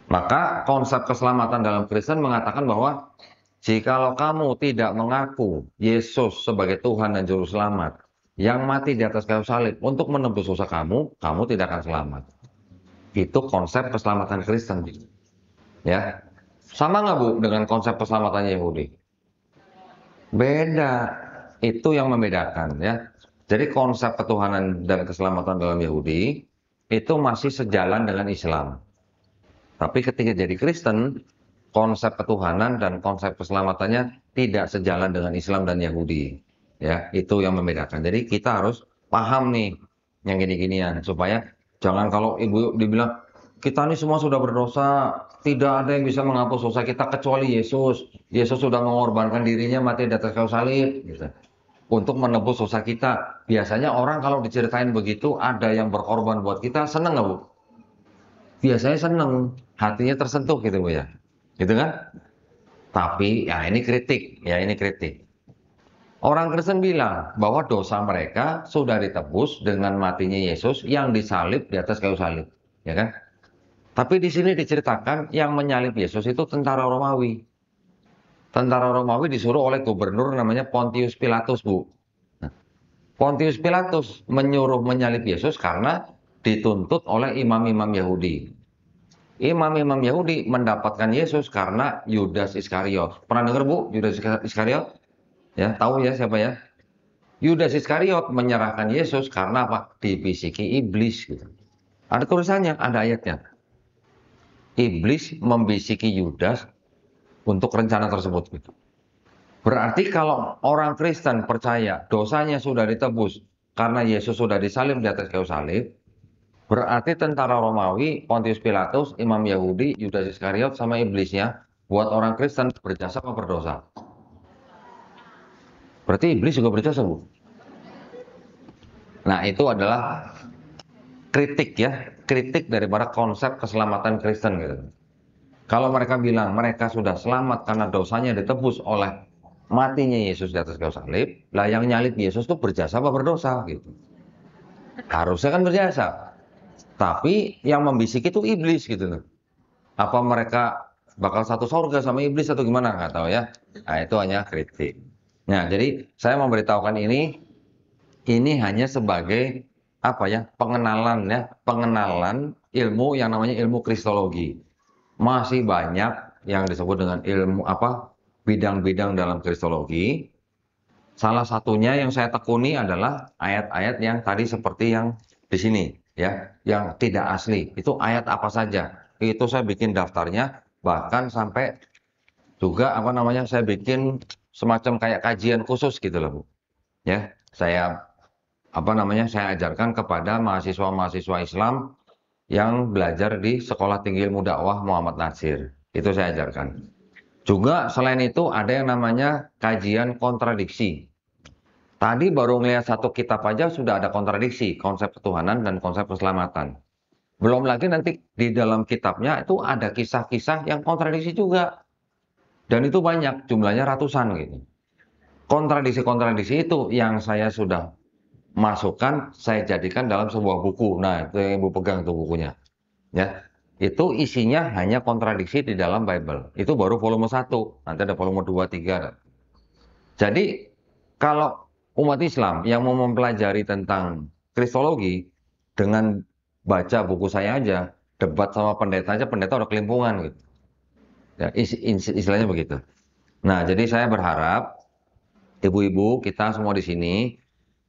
Maka konsep keselamatan dalam Kristen mengatakan bahwa jikalau kamu tidak mengaku Yesus sebagai Tuhan dan Juru Selamat, yang mati di atas kayu salib untuk menebus dosa kamu tidak akan selamat. Itu konsep keselamatan Kristen. Ya, sama nggak Bu dengan konsep keselamatan Yahudi? Beda. Itu yang membedakan ya. Jadi konsep ketuhanan dan keselamatan dalam Yahudi itu masih sejalan dengan Islam. Tapi ketika jadi Kristen, konsep ketuhanan dan konsep keselamatannya tidak sejalan dengan Islam dan Yahudi. Ya, itu yang membedakan. Jadi kita harus paham nih yang gini-ginian supaya jangan kalau ibu dibilang kita ini semua sudah berdosa, tidak ada yang bisa menghapus dosa kita kecuali Yesus. Yesus sudah mengorbankan dirinya mati di atas kayu salib, gitu, untuk menebus dosa kita. Biasanya orang kalau diceritain begitu, ada yang berkorban buat kita, seneng nggak Bu? Biasanya seneng, hatinya tersentuh gitu Bu ya, gitu kan? Tapi ya ini kritik, ya ini kritik. Orang Kristen bilang bahwa dosa mereka sudah ditebus dengan matinya Yesus yang disalib di atas kayu salib, ya kan? Tapi di sini diceritakan yang menyalib Yesus itu tentara Romawi. Tentara Romawi disuruh oleh gubernur namanya Pontius Pilatus, Bu. Nah, Pontius Pilatus menyuruh menyalib Yesus karena dituntut oleh imam-imam Yahudi. Imam-imam Yahudi mendapatkan Yesus karena Yudas Iskariot. Pernah dengar Bu, Yudas Iskariot? Ya, tahu ya siapa ya? Yudas Iskariot menyerahkan Yesus karena apa? Dibisiki iblis gitu. Ada tulisannya, ada ayatnya. Iblis membisiki Yudas untuk rencana tersebut gitu. Berarti kalau orang Kristen percaya dosanya sudah ditebus karena Yesus sudah disalib di atas kayu salib, berarti tentara Romawi, Pontius Pilatus, imam Yahudi, Yudas Iskariot sama iblisnya buat orang Kristen berjasa apa berdosa? Berarti iblis juga berjasa, Bu. Nah, itu adalah kritik ya, kritik daripada konsep keselamatan Kristen gitu. Kalau mereka bilang mereka sudah selamat karena dosanya ditebus oleh matinya Yesus di atas kayu salib, lah yang nyalib Yesus tuh berjasa apa berdosa gitu. Harusnya kan berjasa. Tapi yang membisik itu iblis gitu loh. Apa mereka bakal satu surga sama iblis atau gimana nggak tahu ya. Nah, itu hanya kritik. Nah, jadi saya memberitahukan ini hanya sebagai apa ya, pengenalan ilmu yang namanya ilmu kristologi. Masih banyak yang disebut dengan ilmu apa, bidang-bidang dalam kristologi. Salah satunya yang saya tekuni adalah ayat-ayat yang tadi seperti yang di sini ya, yang tidak asli. Itu ayat apa saja? Itu saya bikin daftarnya, bahkan sampai juga apa namanya, saya bikin semacam kayak kajian khusus gitu loh Bu. Ya, saya apa namanya, saya ajarkan kepada mahasiswa-mahasiswa Islam yang belajar di Sekolah Tinggi Ilmu Dakwah Muhammad Nasir. Itu saya ajarkan. Juga selain itu ada yang namanya kajian kontradiksi. Tadi baru melihat satu kitab aja sudah ada kontradiksi, konsep ketuhanan dan konsep keselamatan. Belum lagi nanti di dalam kitabnya itu ada kisah-kisah yang kontradiksi juga. Dan itu banyak, jumlahnya ratusan gitu. Kontradiksi-kontradiksi itu yang saya sudah masukkan, saya jadikan dalam sebuah buku. Nah, itu yang Ibu pegang tuh bukunya. Ya, itu isinya hanya kontradiksi di dalam Bible. Itu baru volume 1, nanti ada volume 2, 3. Jadi, kalau umat Islam yang mau mempelajari tentang kristologi, dengan baca buku saya aja, debat sama pendeta aja, pendeta udah kelimpungan gitu. Ya, istilahnya begitu. Nah, jadi saya berharap ibu-ibu kita semua di sini,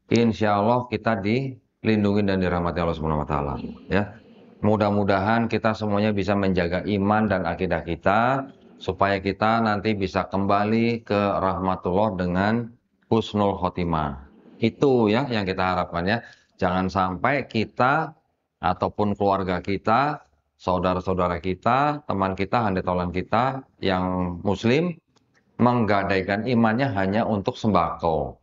insya Allah kita dilindungi dan dirahmati Allah Subhanahu Wa Taala. Ya, mudah-mudahan kita semuanya bisa menjaga iman dan akidah kita supaya kita nanti bisa kembali ke rahmatullah dengan husnul khotimah. Itu ya yang kita harapkan ya. Jangan sampai kita ataupun keluarga kita, saudara-saudara kita, teman kita, handetolan kita yang muslim menggadaikan imannya hanya untuk sembako,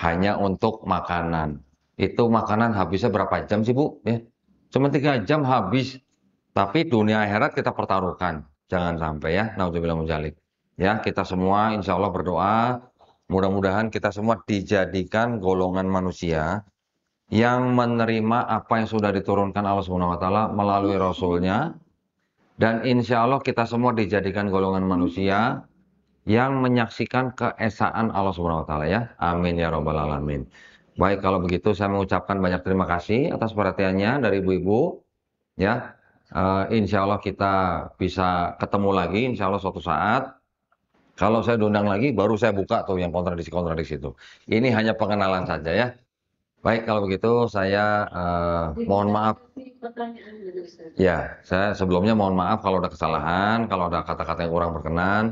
hanya untuk makanan. Itu makanan habisnya berapa jam sih Bu? Ya, cuma 3 jam habis. Tapi dunia akhirat kita pertaruhkan. Jangan sampai ya. Naudzubillah mujalik. Ya, kita semua insya Allah berdoa. Mudah-mudahan kita semua dijadikan golongan manusia yang menerima apa yang sudah diturunkan Allah Subhanahu Wa Taala melalui Rasulnya. Dan insya Allah kita semua dijadikan golongan manusia yang menyaksikan keesaan Allah Subhanahu Wa Taala ya. Amin ya robbal alamin. Baik, kalau begitu saya mengucapkan banyak terima kasih atas perhatiannya dari ibu-ibu. Ya, Insya Allah kita bisa ketemu lagi, insya Allah suatu saat. Kalau saya diundang lagi, baru saya buka tuh yang kontradiksi-kontradiksi itu. Ini hanya pengenalan saja ya. Baik, kalau begitu saya mohon maaf. Pertanyaan dulu, Ustaz. Ya, saya sebelumnya mohon maaf kalau ada kesalahan, kalau ada kata-kata yang kurang berkenan.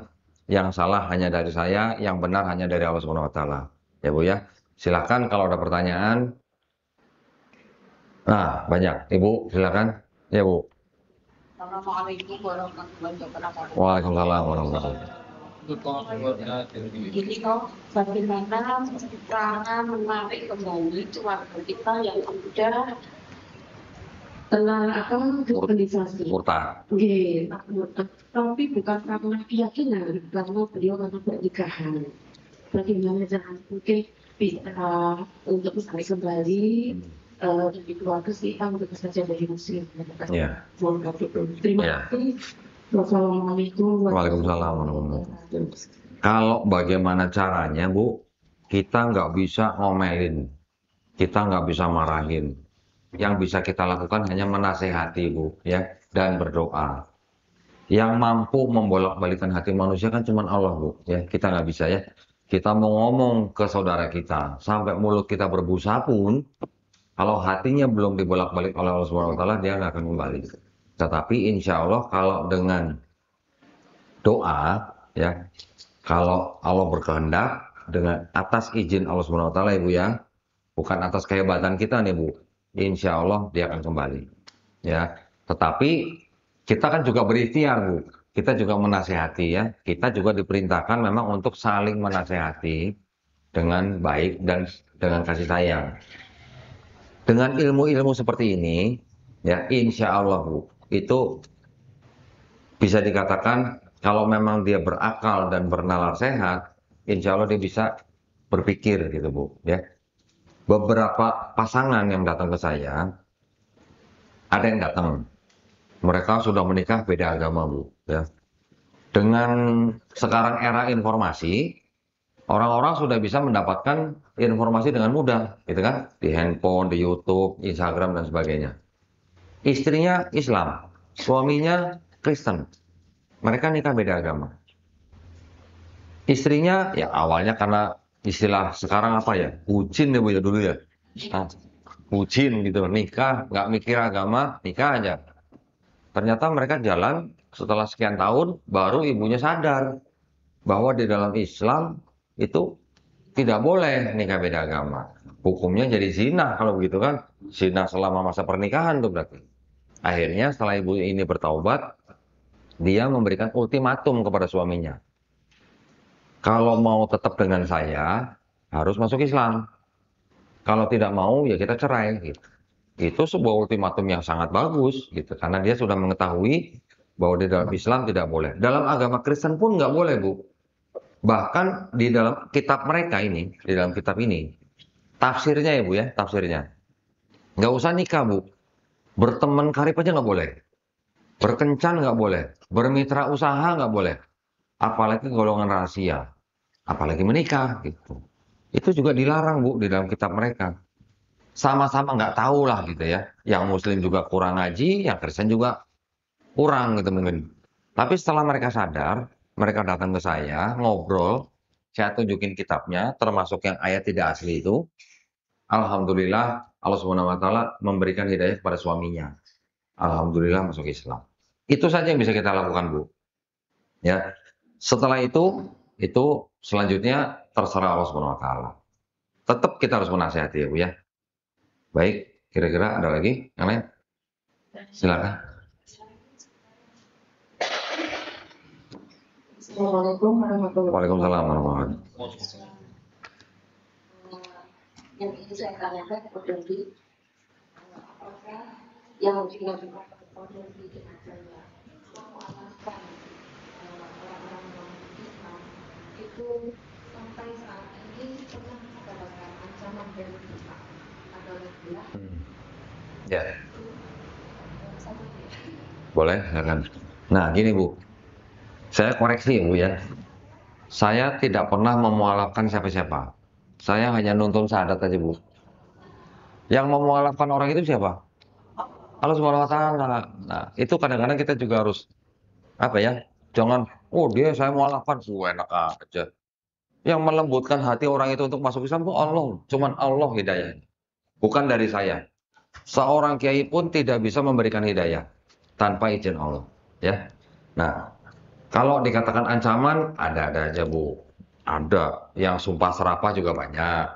Yang salah hanya dari saya, yang benar hanya dari Allah Subhanahu wa taala. Ya, Bu ya. Silakan kalau ada pertanyaan. Nah, banyak. Ibu, silakan. Ya, Bu. Assalamualaikum warahmatullahi wabarakatuh. Waalaikumsalam warahmatullahi wabarakatuh. Jadi kok bagaimana cara menarik kembali keluarga kita yang sudah telah urbanisasi. Murtad. Nggih, tapi bukan karena keyakinan, karena beliau karena pernikahan. Bagaimana cara mungkin bisa untuk menarik kembali dari keluarga kita untuk saja dari muslim. Ya. Terima Ya. kasih. Wassalamualaikum Waalaikumsalam warahmatullahi wabarakatuh. Kalau bagaimana caranya, Bu, kita nggak bisa ngomelin, kita nggak bisa marahin. Yang bisa kita lakukan hanya menasehati, Bu, ya, dan berdoa. Yang mampu membolak-balikan hati manusia kan cuma Allah, Bu, ya. Kita nggak bisa ya. Kita mau ngomong ke saudara kita, sampai mulut kita berbusa pun, kalau hatinya belum dibolak-balik oleh Allah Subhanahu wa taala, dia nggak akan kembali. Tetapi insya Allah kalau dengan doa, ya, kalau Allah berkehendak dengan atas izin Allah Subhanahu wa taala, Ibu ya, bukan atas kehebatan kita nih, Bu. Insya Allah dia akan kembali. Ya, tetapi kita kan juga berikhtiar, Bu. Kita juga menasehati ya. Kita juga diperintahkan memang untuk saling menasehati dengan baik dan dengan kasih sayang. Dengan ilmu-ilmu seperti ini, ya, insya Allah, Bu, itu bisa dikatakan kalau memang dia berakal dan bernalar sehat, insya Allah dia bisa berpikir gitu, Bu, ya. Beberapa pasangan yang datang ke saya, ada yang datang, mereka sudah menikah beda agama, Bu, ya. Dengan sekarang era informasi, orang-orang sudah bisa mendapatkan informasi dengan mudah, gitu kan? Di handphone, di YouTube, Instagram dan sebagainya. Istrinya Islam, suaminya Kristen. Mereka nikah beda agama. Istrinya ya awalnya karena istilah sekarang apa ya, bucin ya Bu ya dulu ya. Nah, bucin gitu, nikah nggak mikir agama, nikah aja. Ternyata mereka jalan setelah sekian tahun baru ibunya sadar bahwa di dalam Islam itu tidak boleh nikah beda agama. Hukumnya jadi zina kalau begitu kan, zina selama masa pernikahan tuh berarti. Akhirnya setelah ibu ini bertaubat, dia memberikan ultimatum kepada suaminya. Kalau mau tetap dengan saya, harus masuk Islam. Kalau tidak mau, ya kita cerai. Gitu. Itu sebuah ultimatum yang sangat bagus, gitu. Karena dia sudah mengetahui bahwa di dalam Islam tidak boleh. Dalam agama Kristen pun nggak boleh, Bu. Bahkan di dalam kitab mereka ini, di dalam kitab ini, tafsirnya ya Bu ya, tafsirnya. Nggak usah nikah, Bu. Berteman karib aja nggak boleh. Berkencan nggak boleh. Bermitra usaha nggak boleh. Apalagi golongan rahasia. Apalagi menikah gitu. Itu juga dilarang, Bu, di dalam kitab mereka. Sama-sama nggak tahu lah gitu ya. Yang Muslim juga kurang ngaji, yang Kristen juga kurang gitu mungkin. Tapi setelah mereka sadar, mereka datang ke saya, ngobrol, saya tunjukin kitabnya, termasuk yang ayat tidak asli itu. Alhamdulillah, Allah Subhanahu wa taala memberikan hidayah kepada suaminya. Alhamdulillah masuk Islam. Itu saja yang bisa kita lakukan, Bu. Ya. Setelah itu selanjutnya terserah Allah Subhanahu wa taala. Tetap kita harus menasihati ya, Bu ya. Baik, kira-kira ada lagi yang lain? Silakan. Assalamualaikum warahmatullahi Waalaikumsalam warahmatullahi wabarakatuh. Yang ini saya tanyakan kepada apakah yang dilakukan oleh jenazahnya mengalahkan orang-orang non-Islam itu sampai saat ini pernah mendapatkan ancaman dari pihak atau pihak Ya. Boleh, silakan. Nah, gini Bu. Saya koreksi Bu ya. Saya tidak pernah memualafkan siapa-siapa. Saya hanya nuntun syahadat aja Bu. Yang memualafkan orang itu siapa? Allah Subhanahu wa taala. Nah, itu kadang-kadang kita juga harus apa ya? Jangan, oh dia saya mau lakukan, enak aja. Yang melembutkan hati orang itu untuk masuk Islam itu Allah, cuman Allah hidayah, bukan dari saya. Seorang kiai pun tidak bisa memberikan hidayah tanpa izin Allah, ya. Nah, kalau dikatakan ancaman, ada-ada aja, Bu. Ada yang sumpah serapah juga banyak,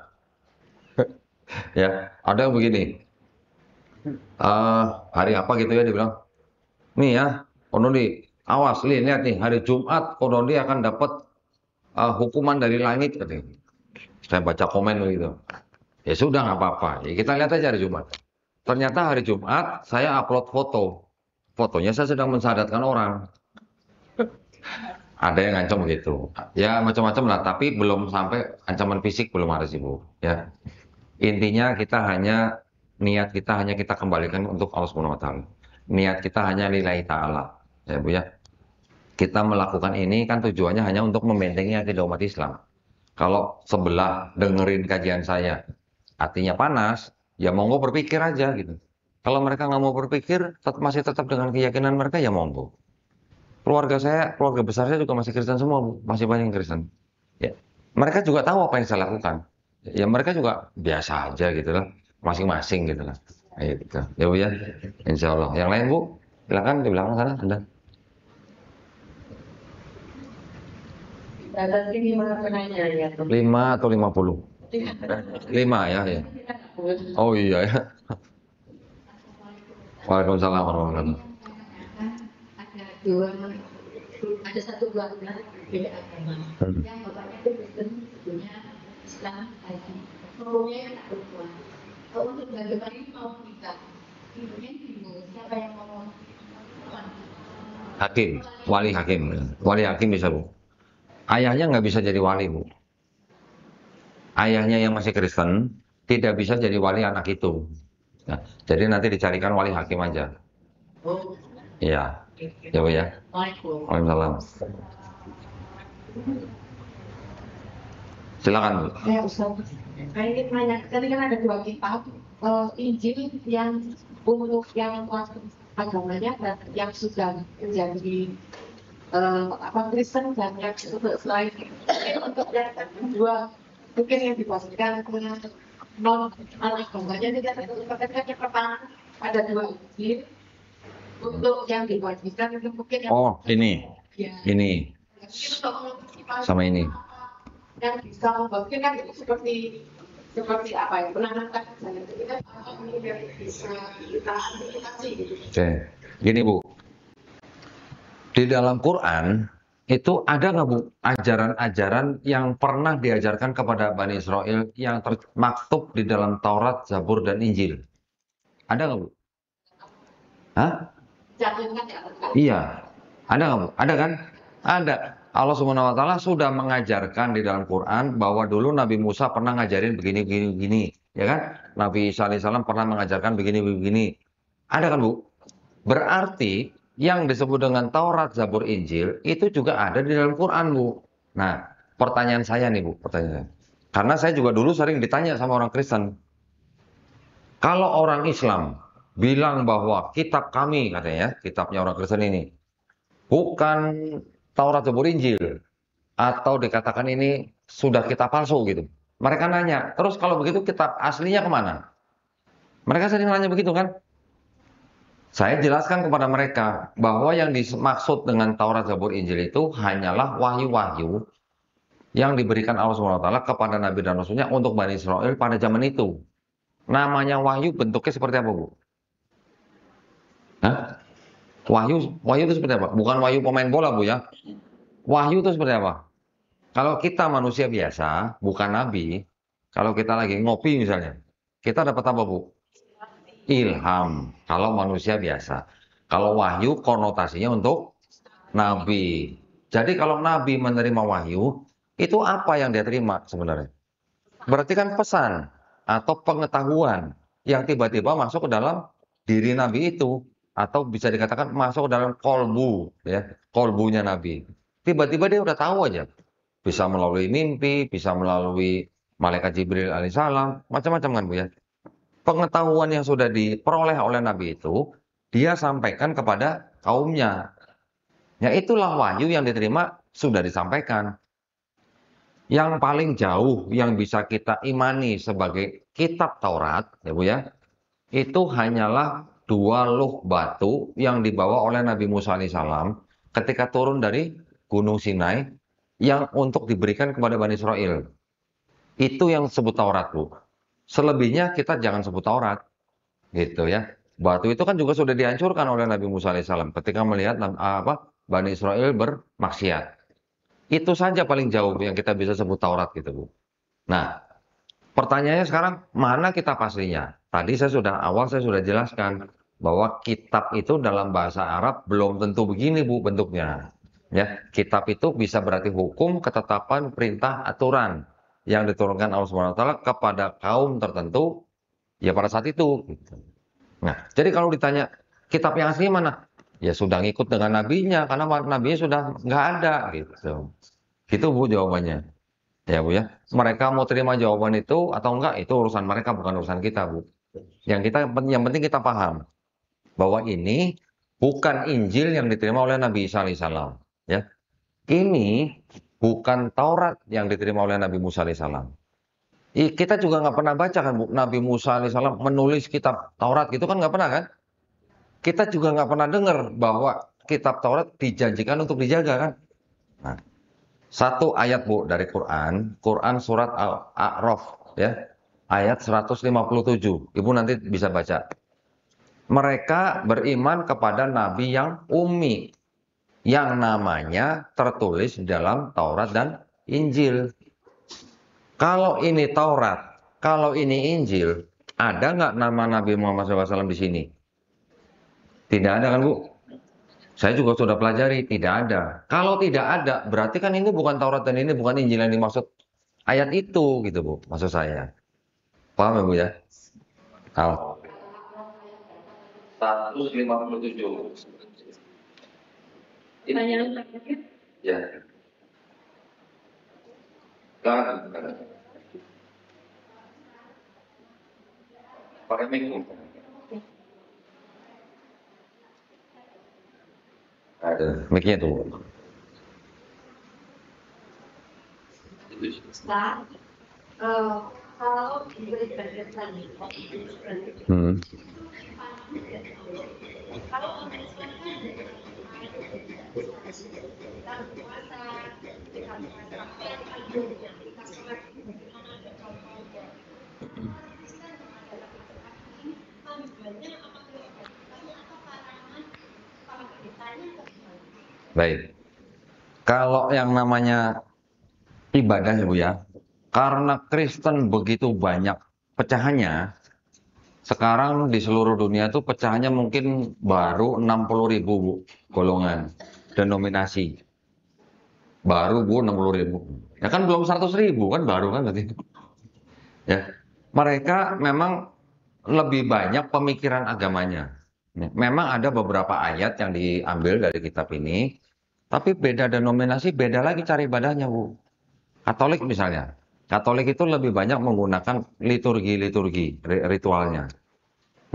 ya. Ada yang begini, hari apa gitu ya, dibilang, nih ya, Konondi, awas, lihat nih, hari Jumat Konondi akan dapat hukuman dari langit, katanya. Saya baca komen begitu. Ya sudah, nggak apa-apa. Ya, kita lihat aja hari Jumat. Ternyata hari Jumat saya upload foto. Fotonya saya sedang mensadatkan orang. Ada yang ngancam begitu. Ya macam-macam lah, tapi belum sampai ancaman fisik, belum ada sih, Bu. Ya. Intinya niat kita hanya kita kembalikan untuk Allah Subhanahu wa taala. Niat kita hanya lillahi taala. Ya, Bu ya. Kita melakukan ini kan tujuannya hanya untuk membentengi akidah umat Islam. Kalau sebelah dengerin kajian saya, hatinya panas, ya monggo berpikir aja gitu. Kalau mereka nggak mau berpikir, masih tetap dengan keyakinan mereka, ya monggo. Keluarga besar saya juga masih Kristen semua, Bu. Masih banyak yang Kristen. Ya. Mereka juga tahu apa yang saya lakukan. Ya mereka juga biasa aja gitu lah. Masing-masing gitu lah. Ayo gitu. Ya Bu ya. Insya Allah. Yang lain Bu, silakan di belakang sana ada. Ada lima penanya ya. 5 atau 50? 5 ya, ya. Oh iya ya. Waalaikumsalam warahmatullahi wabarakatuh. Ada dua, ada satu keluarga beda agama. Yang bapaknya itu Kristen, ibunya Islam, Haji. Cowoknya yang tak perempuan. Kalau untuk bagaimana ini mau menikah, ibunya bingung siapa yang mau Hakim, wali hakim. Wali hakim bisa Bu. Ayahnya nggak bisa jadi wali Bu. Ayahnya yang masih Kristen tidak bisa jadi wali anak itu. Nah, jadi nanti dicarikan wali hakim aja. Oh, Iya, ya Bu ya. Waalaikumsalam. Silakan Bu. saya Ustaz. Saya ingin menanyakan, tadi kan ada dua kitab, Injil yang untuk yang agamanya dan yang sudah menjadi Kristen dan yang untuk selain untuk yang kedua mungkin yang dipastikan punya non agamanya tidak terkait pertama pada dua Injil untuk yang diwajibkan itu mungkin yang Oh, ini ya, sama untuk ini. yang bisa membangkitkan itu seperti apa ya, menanamkan misalnya kita ini bisa kita aplikasi gitu. Oke, gini Bu. Di dalam Quran itu ada nggak Bu ajaran-ajaran yang pernah diajarkan kepada Bani Israel yang termaktub di dalam Taurat, Zabur, dan Injil? Ada nggak Bu? Hah? Jangankan ya, Iya. Ada nggak Bu? Ada kan? Ada. Allah Subhanahu wa taala sudah mengajarkan di dalam Quran bahwa dulu Nabi Musa pernah ngajarin begini begini begini, ya kan? Nabi Isa alaihissalam pernah mengajarkan begini begini. Ada kan Bu? Berarti yang disebut dengan Taurat, Zabur, Injil itu juga ada di dalam Quran, Bu. Nah, pertanyaan saya nih, Bu, pertanyaan. Karena saya juga dulu sering ditanya sama orang Kristen. Kalau orang Islam bilang bahwa kitab kami, katanya ya, kitabnya orang Kristen ini, bukan Taurat, Zabur, Injil, atau dikatakan ini sudah kitab palsu gitu. Mereka nanya, terus kalau begitu kitab aslinya kemana? Mereka sering nanya begitu kan? Saya jelaskan kepada mereka bahwa yang dimaksud dengan Taurat, Zabur, Injil itu hanyalah wahyu-wahyu yang diberikan Allah SWT kepada Nabi dan Rasulnya untuk Bani Israel pada zaman itu. Namanya wahyu bentuknya seperti apa, Bu? Hah? Wahyu itu seperti apa? Bukan wahyu pemain bola, Bu ya. Wahyu itu seperti apa? Kalau kita manusia biasa, bukan nabi, kalau kita lagi ngopi misalnya, kita dapat apa, Bu? Ilham. Kalau manusia biasa. Kalau wahyu konotasinya untuk nabi. Jadi kalau nabi menerima wahyu, itu apa yang dia terima sebenarnya? Berarti kan pesan atau pengetahuan yang tiba-tiba masuk ke dalam diri nabi itu. Atau bisa dikatakan masuk ke dalam kolbu, ya, kolbunya nabi. Tiba-tiba dia udah tahu aja. Bisa melalui mimpi, bisa melalui malaikat Jibril alaihissalam, macam-macam kan Bu ya. pengetahuan yang sudah diperoleh oleh Nabi itu, dia sampaikan kepada kaumnya. Ya itulah wahyu yang diterima sudah disampaikan. Yang paling jauh yang bisa kita imani sebagai kitab Taurat, ya Bu ya, itu hanyalah 2 loh batu yang dibawa oleh Nabi Musa alaihissalam ketika turun dari Gunung Sinai yang untuk diberikan kepada Bani Israel. Itu yang sebut Taurat, Bu. Selebihnya kita jangan sebut Taurat, gitu ya. Batu itu kan juga sudah dihancurkan oleh Nabi Musa alaihissalam ketika melihat Bani Israel bermaksiat. Itu saja paling jauh yang kita bisa sebut Taurat gitu, Bu. Nah, pertanyaannya sekarang, mana kitab aslinya? Tadi saya sudah jelaskan bahwa kitab itu dalam bahasa Arab belum tentu begini, Bu, bentuknya. Ya, kitab itu bisa berarti hukum, ketetapan, perintah, aturan yang diturunkan Allah Subhanahu wa taala kepada kaum tertentu ya pada saat itu gitu. Nah, jadi kalau ditanya kitab yang asli mana? Ya sudah ngikut dengan nabinya karena nabinya sudah nggak ada gitu. Gitu Bu jawabannya. Ya Bu ya. Mereka mau terima jawaban itu atau enggak itu urusan mereka bukan urusan kita Bu. Yang penting kita paham bahwa ini bukan Injil yang diterima oleh Nabi Isa alaihissalam. Ya. Ini bukan Taurat yang diterima oleh Nabi Musa alaihissalam. Kita juga nggak pernah baca kan Bu, Nabi Musa alaihissalam menulis kitab Taurat gitu kan nggak pernah kan? Kita juga nggak pernah dengar bahwa kitab Taurat dijanjikan untuk dijaga kan? Nah, satu ayat Bu dari Quran, Quran surat Al-A'raf ya, ayat 157. Ibu nanti bisa baca. Mereka beriman kepada nabi yang ummi, yang namanya tertulis dalam Taurat dan Injil. Kalau ini Taurat, kalau ini Injil, ada nggak nama Nabi Muhammad SAW di sini? Tidak ada kan Bu? Saya juga sudah pelajari, tidak ada. Kalau tidak ada, berarti kan ini bukan Taurat dan ini bukan Injil yang dimaksud ayat itu gitu Bu, maksud saya. Paham ya Bu ya? Kalau 157. Pertanyaan terakhir. Ya. Kan. Pakai mic Bu. Ada mic-nya tuh. Nah, kalau beribadah tadi, kalau Baik. Kalau yang namanya ibadah ya Bu ya, karena Kristen begitu banyak pecahannya, sekarang di seluruh dunia tuh pecahannya mungkin baru 60.000 Bu, golongan, denominasi. Baru Bu 60.000. Ya kan belum 100.000 kan baru kan berarti. Ya, mereka memang lebih banyak pemikiran agamanya. Memang ada beberapa ayat yang diambil dari kitab ini, tapi beda denominasi, beda lagi cara ibadahnya, Bu. Katolik misalnya. Katolik itu lebih banyak menggunakan liturgi-liturgi, ritualnya.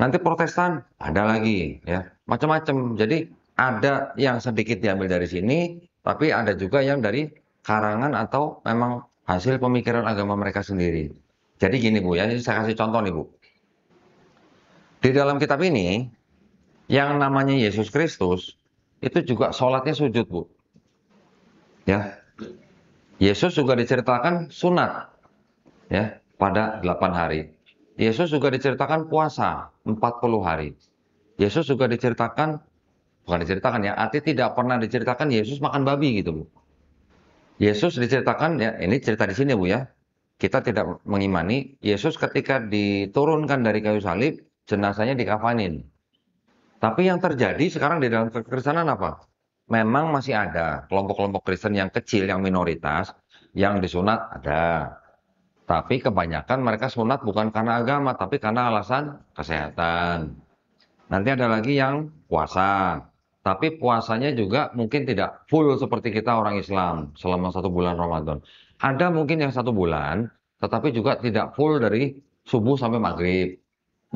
Nanti Protestan ada lagi, ya, macam-macam. Jadi ada yang sedikit diambil dari sini, tapi ada juga yang dari karangan atau memang hasil pemikiran agama mereka sendiri. Jadi gini Bu ya, ini saya kasih contoh nih Bu. Di dalam kitab ini, yang namanya Yesus Kristus, itu juga sholatnya sujud Bu. Ya, Yesus juga diceritakan sunat, ya, pada 8 hari. Yesus juga diceritakan puasa 40 hari. Yesus juga diceritakan, bukan diceritakan ya, arti tidak pernah diceritakan Yesus makan babi gitu Bu. Yesus diceritakan, ya ini cerita di sini Bu ya. Kita tidak mengimani, Yesus ketika diturunkan dari kayu salib, jenazahnya dikafanin. Tapi yang terjadi sekarang di dalam kekristenan apa? Memang masih ada kelompok-kelompok Kristen yang kecil, yang minoritas, yang disunat ada. Tapi kebanyakan mereka sunat bukan karena agama, tapi karena alasan kesehatan. Nanti ada lagi yang puasa. Tapi puasanya juga mungkin tidak full seperti kita orang Islam selama 1 bulan Ramadan. Ada mungkin yang 1 bulan, tetapi juga tidak full dari subuh sampai maghrib.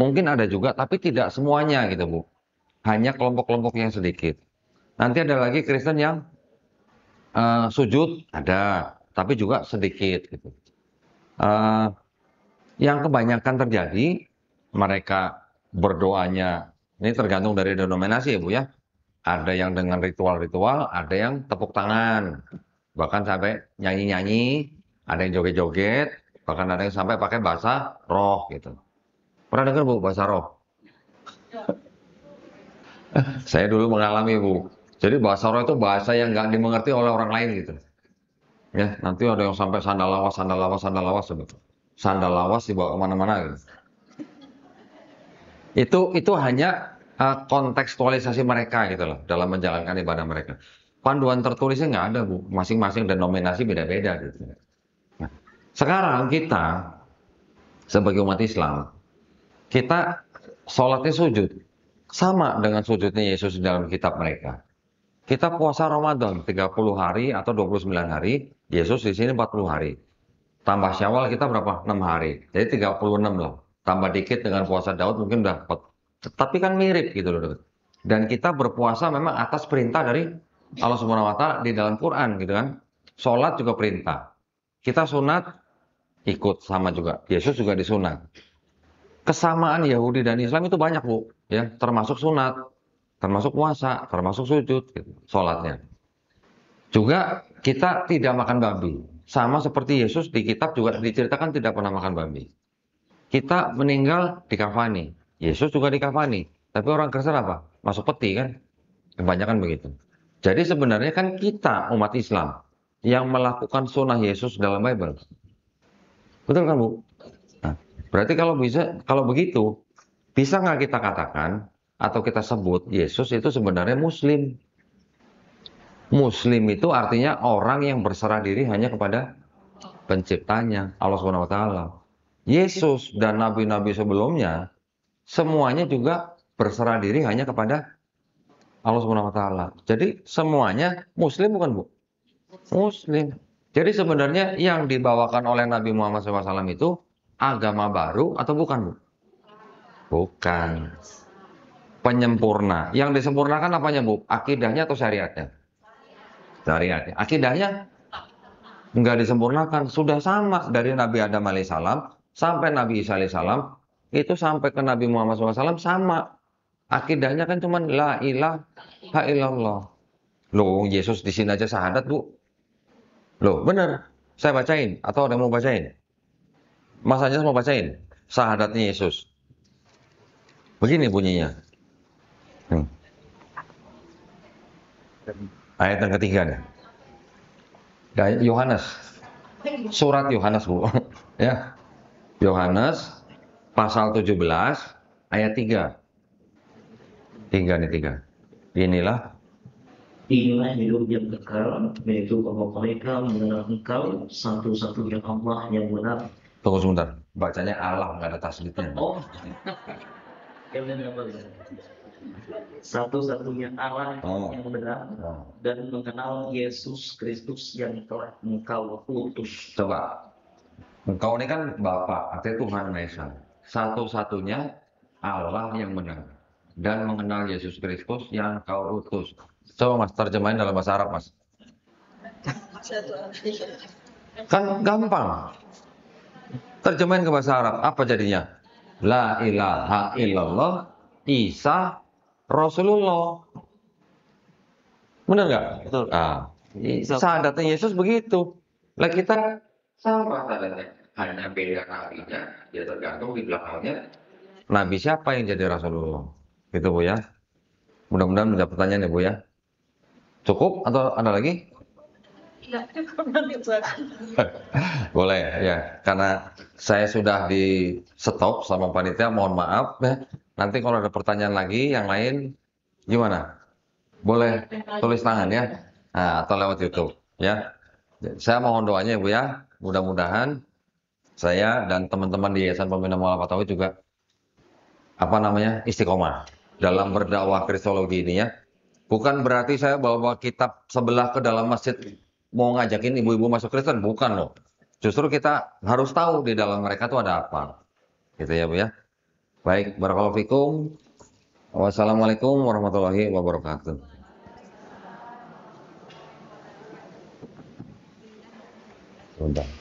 Mungkin ada juga, tapi tidak semuanya gitu Bu. Hanya kelompok-kelompok yang sedikit. Nanti ada lagi Kristen yang sujud, ada, tapi juga sedikit gitu. Eh, yang kebanyakan terjadi, mereka berdoanya, ini tergantung dari denominasi ya Bu ya. Ada yang dengan ritual-ritual, ada yang tepuk tangan, bahkan sampai nyanyi-nyanyi, ada yang joget-joget, bahkan ada yang sampai pakai bahasa roh gitu. Pernah dengar Bu bahasa roh? Saya dulu mengalami Bu. Jadi bahasa roh itu bahasa yang nggak dimengerti oleh orang lain gitu. Ya, nanti ada yang sampai sandal lawas, sandal lawas, sandal lawas gitu. Sandal lawas dibawa kemana-mana gitu. Itu hanya kontekstualisasi mereka gitu loh dalam menjalankan ibadah mereka. Panduan tertulisnya nggak ada Bu. Masing-masing denominasi beda-beda gitu. Nah, sekarang kita sebagai umat Islam, kita sholatnya sujud. Sama dengan sujudnya Yesus di dalam kitab mereka. Kita puasa Ramadan 30 hari atau 29 hari, Yesus di sini 40 hari. Tambah Syawal kita berapa? 6 hari. Jadi 36 lah. Tambah dikit dengan puasa Daud mungkin udah 4. Tapi kan mirip gitu loh. Dan kita berpuasa memang atas perintah dari Allah Subhanahu wa taala di dalam Quran gitu kan. Sholat juga perintah. Kita sunat ikut sama juga. Yesus juga disunat. Kesamaan Yahudi dan Islam itu banyak Bu, ya, termasuk sunat, termasuk puasa, termasuk sujud gitu, sholatnya. Juga kita tidak makan babi. Sama seperti Yesus di kitab juga diceritakan tidak pernah makan babi. Kita meninggal dikafani. Yesus juga dikafani. Tapi orang Kristen apa? Masuk peti kan? Kebanyakan begitu. Jadi sebenarnya kan kita umat Islam yang melakukan sunnah Yesus dalam Bible. Betul kan Bu? Nah, berarti kalau begitu, bisa nggak kita katakan atau kita sebut Yesus itu sebenarnya Muslim? Muslim itu artinya orang yang berserah diri hanya kepada penciptanya, Allah Subhanahu wa taala. Yesus dan nabi-nabi sebelumnya semuanya juga berserah diri hanya kepada Allah Subhanahu wa taala. Jadi semuanya muslim bukan, Bu? Muslim. Jadi sebenarnya yang dibawakan oleh Nabi Muhammad SAW itu agama baru atau bukan, Bu? Bukan. Penyempurna. Yang disempurnakan apanya, Bu? Akidahnya atau syariatnya? Syariatnya. Akidahnya nggak disempurnakan, sudah sama dari Nabi Adam alaihissalam sampai Nabi Isa alaihissalam, itu sampai ke Nabi Muhammad SAW sama. Akidahnya kan cuma la ilaha illallah. Loh, Yesus di sini aja syahadat Bu. Loh, bener. Saya bacain atau ada yang mau bacain? Mas Anjas mau bacain syahadatnya Yesus. Begini bunyinya. Ayat yang ketiga nih. Yohanes. Surat Yohanes, Bu. Ya. Yohanes pasal 17 ayat 3. 3. Inilah hidup yang kekal, yaitu bahwa mereka mengenal Engkau satu-satunya Allah yang benar. Tunggu sebentar. Bacanya Allah, nggak ada tasdidnya. Oh, satu-satunya Allah yang benar dan mengenal Yesus Kristus yang telah Engkau utus. Coba. Engkau ini kan Bapa, artinya Tuhan Maha Esa. Satu-satunya Allah yang benar dan mengenal Yesus Kristus yang Kau utus. Coba Mas terjemahin dalam bahasa Arab, Mas. Kan gampang. Terjemahin ke bahasa Arab, apa jadinya? La ilaha illallah Isa Rasulullah. Benar nggak? Betul. Nah, syahadatnya Yesus begitu. Lah kita sama syahadatnya. Hanya beda nabinya, ya tergantung di belakangnya. Nabi siapa yang jadi Rasulullah? Gitu Bu ya. Mudah-mudahan menjawab pertanyaan ya Bu ya. Cukup atau ada lagi? Boleh ya, karena saya sudah di stop sama panitia, mohon maaf ya. Nanti kalau ada pertanyaan lagi yang lain gimana? Boleh tulis tangan ya, nah, atau lewat YouTube ya. Saya mohon doanya ya Bu ya, mudah-mudahan saya dan teman-teman di Yayasan Pembina Mualaf Tauhid juga istiqomah dalam berdakwah kristologi ini ya. Bukan berarti saya bawa kitab sebelah ke dalam masjid mau ngajakin ibu-ibu masuk Kristen, bukan loh. Justru kita harus tahu di dalam mereka tuh ada apa. Gitu ya Bu ya. Baik, barakallahu fikum. Wassalamualaikum warahmatullahi wabarakatuh. Sudah.